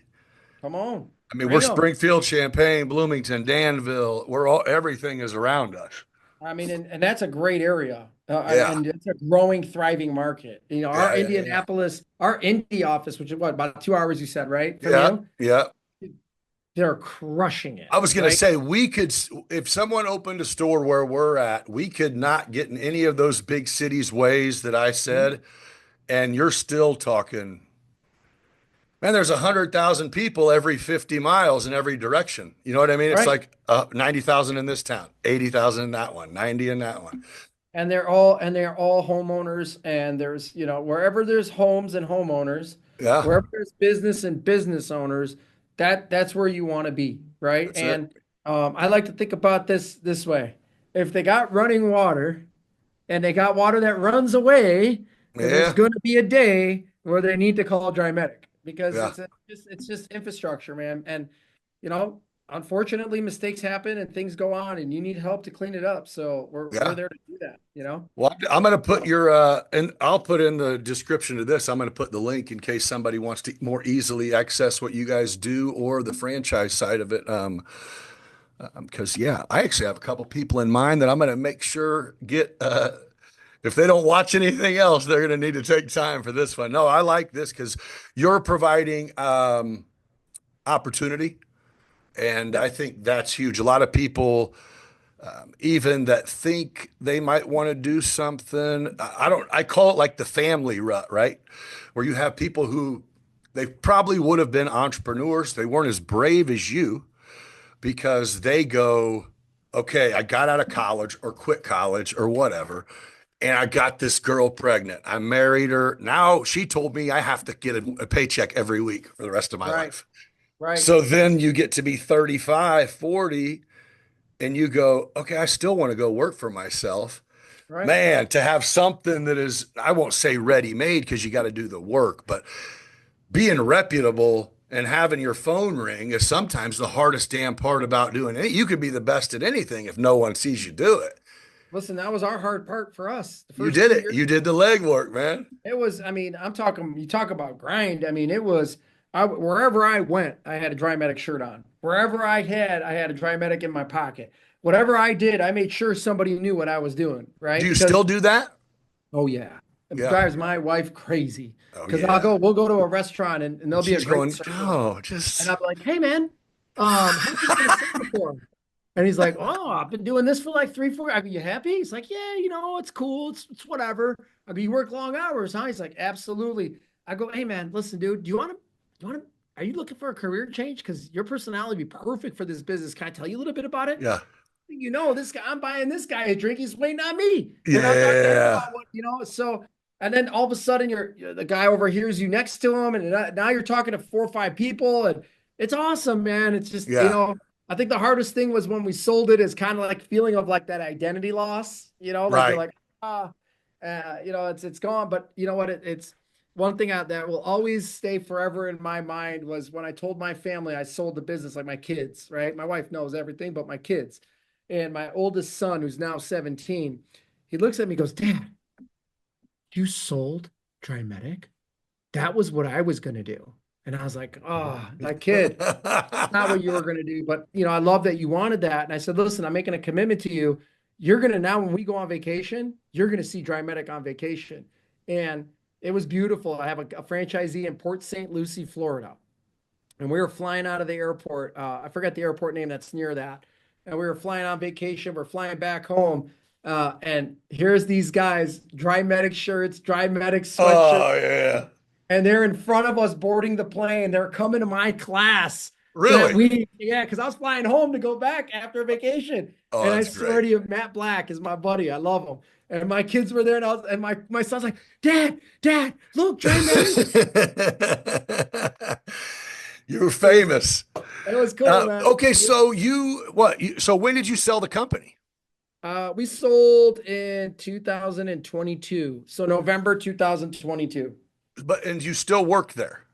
Come on, I mean, we're bring them. Springfield, Champaign, Bloomington, Danville. We're all, everything is around us. I mean, and that's a great area, Yeah. and it's a growing, thriving market. You know, our Yeah. Yeah. Yeah. Indianapolis, our Indy office, which is what, about 2 hours, you said, right, from Yeah. you? Yeah. They're crushing it, I was going to right? say, we could, if someone opened a store where we're at, we could not get in any of those big cities' ways that I Mhm. said. And you're still talking, man, there's 100,000 people every 50 miles in every direction. You know what I mean? It's Right. like 90,000 in this town, 80,000 in that one, 90 in that one. And they're all homeowners, and there's, wherever there's homes and homeowners, Yeah. wherever there's business and business owners, that's where you want to be, right? That's it. And I like to think about this way. If they got running water and they got water that runs away, then there's Yeah. going to be a day where they need to call DryMedic, because Yeah. it's just infrastructure, man. And you know, unfortunately, mistakes happen and things go on, and you need help to clean it up. So we're Yeah. there to do that. You know. Well, I'm going to put your, and I'll put in the description of this. I'm going to put the link in case somebody wants to more easily access what you guys do or the franchise side of it. Because yeah, I actually have a couple people in mind that I'm going to make sure get, if they don't watch anything else, they're going to need to take time for this one. No, I like this because you're providing, opportunity. And I Yep. think that's huge. A lot of people, even that think they might want to do something. I don't, I call it like the family rut, right? Where you have people who they probably would have been entrepreneurs. They weren't as brave as you because they go, okay, I got out of college or quit college or whatever. And I got this girl pregnant. I married her. Now she told me I have to get a paycheck every week for the rest of my Right. life. Right. So then you get to be 35, 40, and you go, okay, I still want to go work for myself. Right. Man, to have something that is, I won't say ready made because you got to do the work, but being reputable and having your phone ring is sometimes the hardest damn part about doing it. You could be the best at anything if no one sees you do it. Listen, that was our hard part for us. The You first did two it. years, You did the legwork, man. it was. I mean, I'm talking. You talk about grind. I mean, it was. Wherever I went, I had a DryMedic shirt on. Wherever I had a DryMedic in my pocket. Whatever I did, I made sure somebody knew what I was doing, Do right? you Because still do that? oh yeah, it Yeah. drives my wife crazy. Oh, Because yeah. we'll go to a restaurant, and And there'll be a she's great going, server, oh, and just, I'll be like, "Hey man, how long you been a server for?" And he's like, "Oh, I've been doing this for like 3, 4." I go, "You happy?" He's like, "Yeah, it's cool. It's whatever." I go, "You work long hours, huh?" He's like, "Absolutely." I go, "Hey man, listen, dude, do you want to, are you looking for a career change? Because your personality would be perfect for this business. Can I tell you a little bit about it?" yeah. This guy, I'm buying this guy a drink. He's waiting on me. And I'm talking to him Yeah. about so, and then all of a sudden the guy overhears you next to him. And now you're talking to 4 or 5 people, and it's awesome, man. It's just, Yeah. I think the hardest thing was when we sold it, is kind of like feeling of like that identity loss, like you're Right. like, it's gone. But you know what? It's one thing that will always stay forever in my mind was when I told my family I sold the business, like my kids, right? My wife knows everything, but my kids. And my oldest son, who's now 17, he looks at me and goes, "Dad, you sold DryMedic? That was what I was going to do." And I was like, "Oh, my kid, that's not what you were going to do. But, I love that you wanted that." And I said, "Listen, I'm making a commitment to you. You're going to, now when we go on vacation, you're going to see DryMedic on vacation." And it was beautiful. I have a franchisee in Port St. Lucie, Florida. And we were flying out of the airport. I forgot the airport name that's near that. And we were flying on vacation. We're flying back home. And here's these guys, DryMedic shirts, DryMedic sweatshirts. Oh, yeah. and they're in front of us boarding the plane. They're coming to my class that Really? week. Yeah, because I was flying home to go back after vacation. Oh, And I that's swear great. to you, Matt Black is my buddy. I love him. And my kids were there, and my son's like, Dad, look, DRYMEDIC. You're famous. It was cool, man. Okay, so so when did you sell the company? We sold in 2022, so November 2022. And you still work there?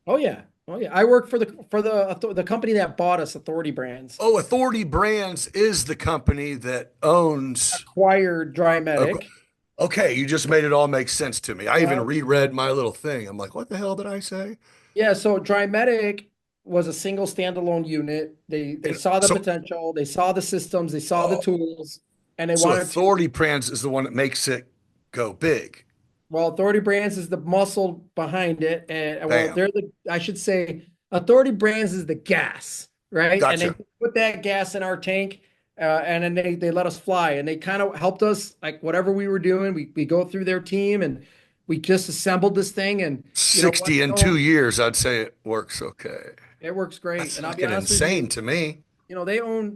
Oh yeah, oh yeah. I work for the company that bought us, Authority Brands, Oh, Authority Brands is the company that owns. acquired Okay, DRYMEDIC. okay, you just made it all make sense to me. I even Yeah, reread my little thing. I'm like, what the hell did I say? yeah. So DRYMEDIC was a single standalone unit. They And saw the so, potential, they saw the systems, they saw the oh, tools, and they so wanted to. Authority Brands is the one that makes it go big. Well, Authority Brands is the muscle behind it, and well, Bam. they're the. I should say, Authority Brands is the gas, right? And they Gotcha. put that gas in our tank, and then they let us fly, and they kind of helped us, like whatever we were doing. We go through their team, and we just assembled this thing, and you know what? 60 in 2 years, I'd say it works okay. It works great. That's And I'll be fucking honest with insane you, to me.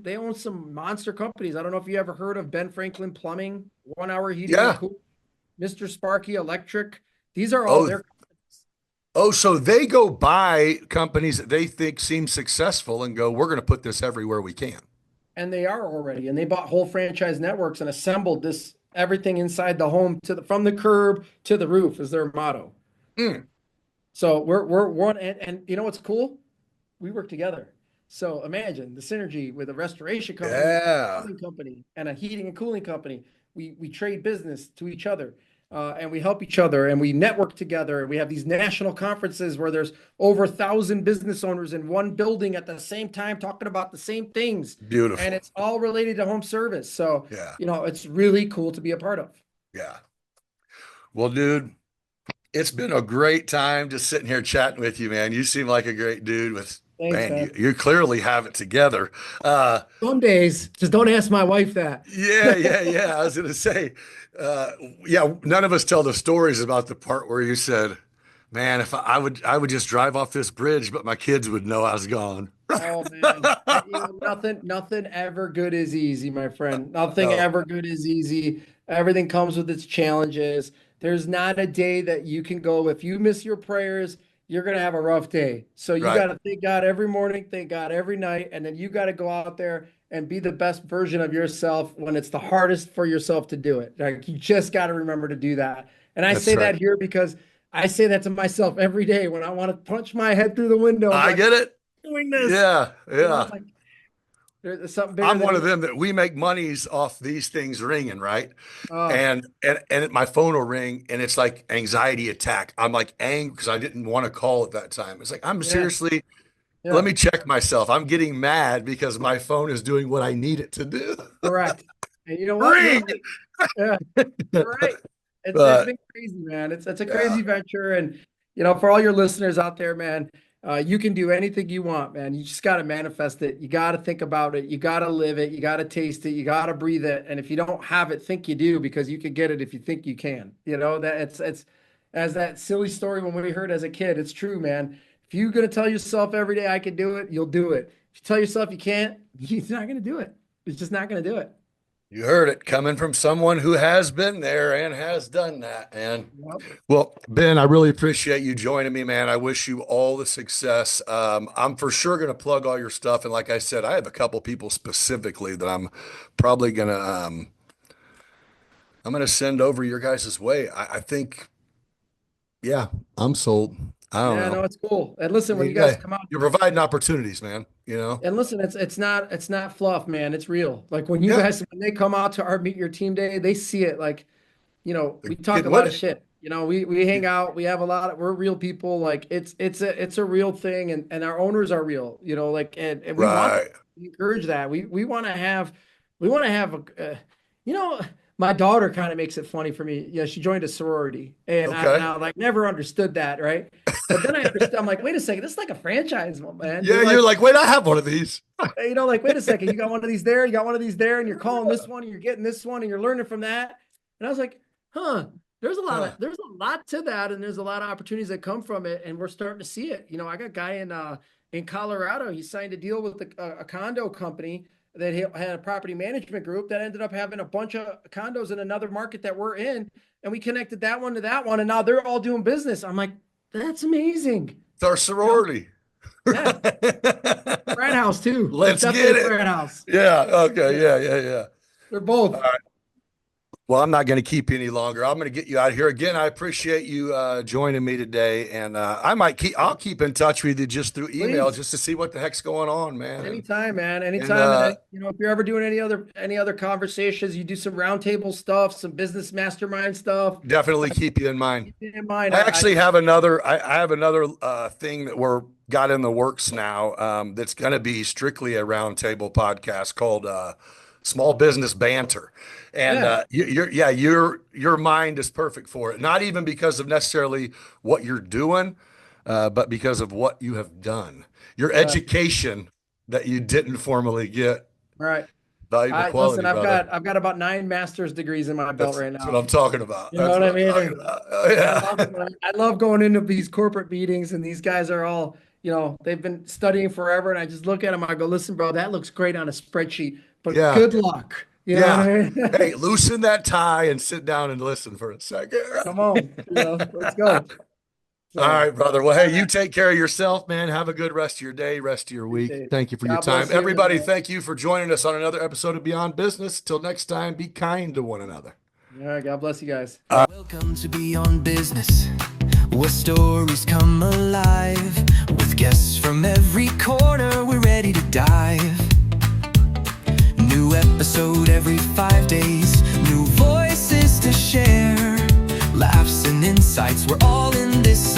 they own some monster companies. I don't know if you ever heard of Ben Franklin Plumbing, 1 Hour Heating and Yeah. Cooling, Mr. Sparky Electric. These are all Oh, their. oh, so they go buy companies that they think seem successful and go, we're going to put this everywhere we can. And they are already, and they bought whole franchise networks and assembled this everything inside the home from the curb to the roof is their motto. Mm, So we're one, and you know what's cool? We work together. So imagine the synergy with a restoration company, yeah. plumbing company, and a heating and cooling company. We trade business to each other. And we help each other, and we network together. We have these national conferences where there's over 1,000 business owners in one building at the same time talking about the same things, and Beautiful. it's all related to home service. So, Yeah. it's really cool to be a part of. Yeah. Well, dude, it's been a great time just sitting here chatting with you, man. You seem like a great dude Thanks, man, man. you clearly have it together. Uh, Some days, just don't ask my wife that. yeah. I was going to say, uh, yeah, none of us tell the stories about the part where you said, man, if I would just drive off this bridge, but my kids would know I was gone. Oh man, nothing ever good is easy, my friend. Nothing No, ever good is easy. Everything comes with its challenges. There's not a day that you can go. If you miss your prayers, you're gonna have a rough day. So you right. got to thank God every morning, thank God every night, and then you got to go out there and be the best version of yourself when it's the hardest for yourself to do it. Like you just got to remember to do that. And I That's say right. that here because I say that to myself every day when I want to punch my head through the window. I'm I like, get it. doing this. Yeah. Yeah. Like there's something bigger I'm than one of me. them that we make monies off these things ringing, right? Oh, And my phone will ring and it's like anxiety attack. I'm like angry because I didn't want to call at that time. It's like I'm yeah, seriously, let yeah, me check myself. I'm getting mad because my phone is doing what I need it to do. correct. And you know what? You're Ring. right. Yeah, you're right. It's But been crazy, man. It's a yeah, crazy venture, and for all your listeners out there, man, you can do anything you want, man. You just got to manifest it. You got to think about it. You got to live it. You got to taste it. You got to breathe it. And if you don't have it, think you do because you can get it if you think you can. That it's as that silly story when we heard as a kid. It's true, man. If you're gonna tell yourself every day I can do it, you'll do it. If you tell yourself you can't, you're not gonna do it. It's just not gonna do it. you heard it coming from someone who has been there and has done that. And Yep. well, Ben, I really appreciate you joining me, man. I wish you all the success. I'm for sure going to plug all your stuff. And like I said, I have a couple people specifically that probably going to, I'm going to send over your guys' way. I think, yeah, I'm sold. I don't Yeah, no, know. it's cool. And listen, when you guys Yeah, come out, you're providing opportunities, man. You know? and listen, it's not fluff, man. It's real. Like when you Yeah, guys when they come out to our Meet Your Team Day, they see it. Like, they're we talk a getting lot with of it. shit. We hang out, we have we're real people. Like it's a real thing, and our owners are real, like and we want Right. to encourage that. We want to have a you know, my daughter kind of makes it funny for me. Yeah, she joined a sorority, and Okay. I like never understood that, right? But then I understand. I'm like, wait a second, this is like a franchise, man. Yeah, You're you're like, like, wait, I have one of these. like, wait a second, you got one of these there, you got one of these there, and you're calling this one, and you're getting this one, and you're learning from that. And I was like, huh. There's there's a lot to that, and there's a lot of opportunities that come from it, and we're starting to see it. You know, I got a guy in Colorado. He signed a deal with a condo company that he had a property management group that ended up having a bunch of condos in another market that we're in, and we connected that one to that one, and now they're all doing business. I'm like, that's amazing. It's our sorority. Yeah. Frat house too. Let's get it. Frat house. Yeah. Okay. Yeah. They're both. All right. Well, I'm not going to keep you any longer. I'm going to get you out of here. Again, I appreciate you joining me today, and I'll keep in touch with you just through email, just to see what the heck's going on, man. Anytime, man. Anytime. And, you know, if you're ever doing any other conversations, you do some roundtable stuff, some business mastermind stuff. Definitely keep you in mind. Keep it in mind. I actually have another. I have another thing that we're got in the works now. That's going to be strictly a roundtable podcast called Small Business Banter. And your mind is perfect for it. Not even because of necessarily what you're doing, but because of what you have done. Your education that you didn't formally get. Right. Valuable quality. Listen, I've got about 9 master's degrees in my belt right now. That's what I'm talking about. You know what I mean? Yeah. I love going into these corporate meetings, and these guys are all, you know, they've been studying forever, and I just look at them. I go, listen, bro, that looks great on a spreadsheet, but good luck. You know what I mean? Hey, loosen that tie and sit down and listen for a second. Come on, let's go. All right, brother. Well, hey, you take care of yourself, man. Have a good rest of your day, rest of your week. Thank you for your time. Everybody, thank you for joining us on another episode of Beyond Business. Till next time, be kind to one another. All right, God bless you guys. Welcome to Beyond Business, where stories come alive. With guests from every corner, we're ready to dive. New episode every 5 days, new voices to share. Laughs and insights, we're all in this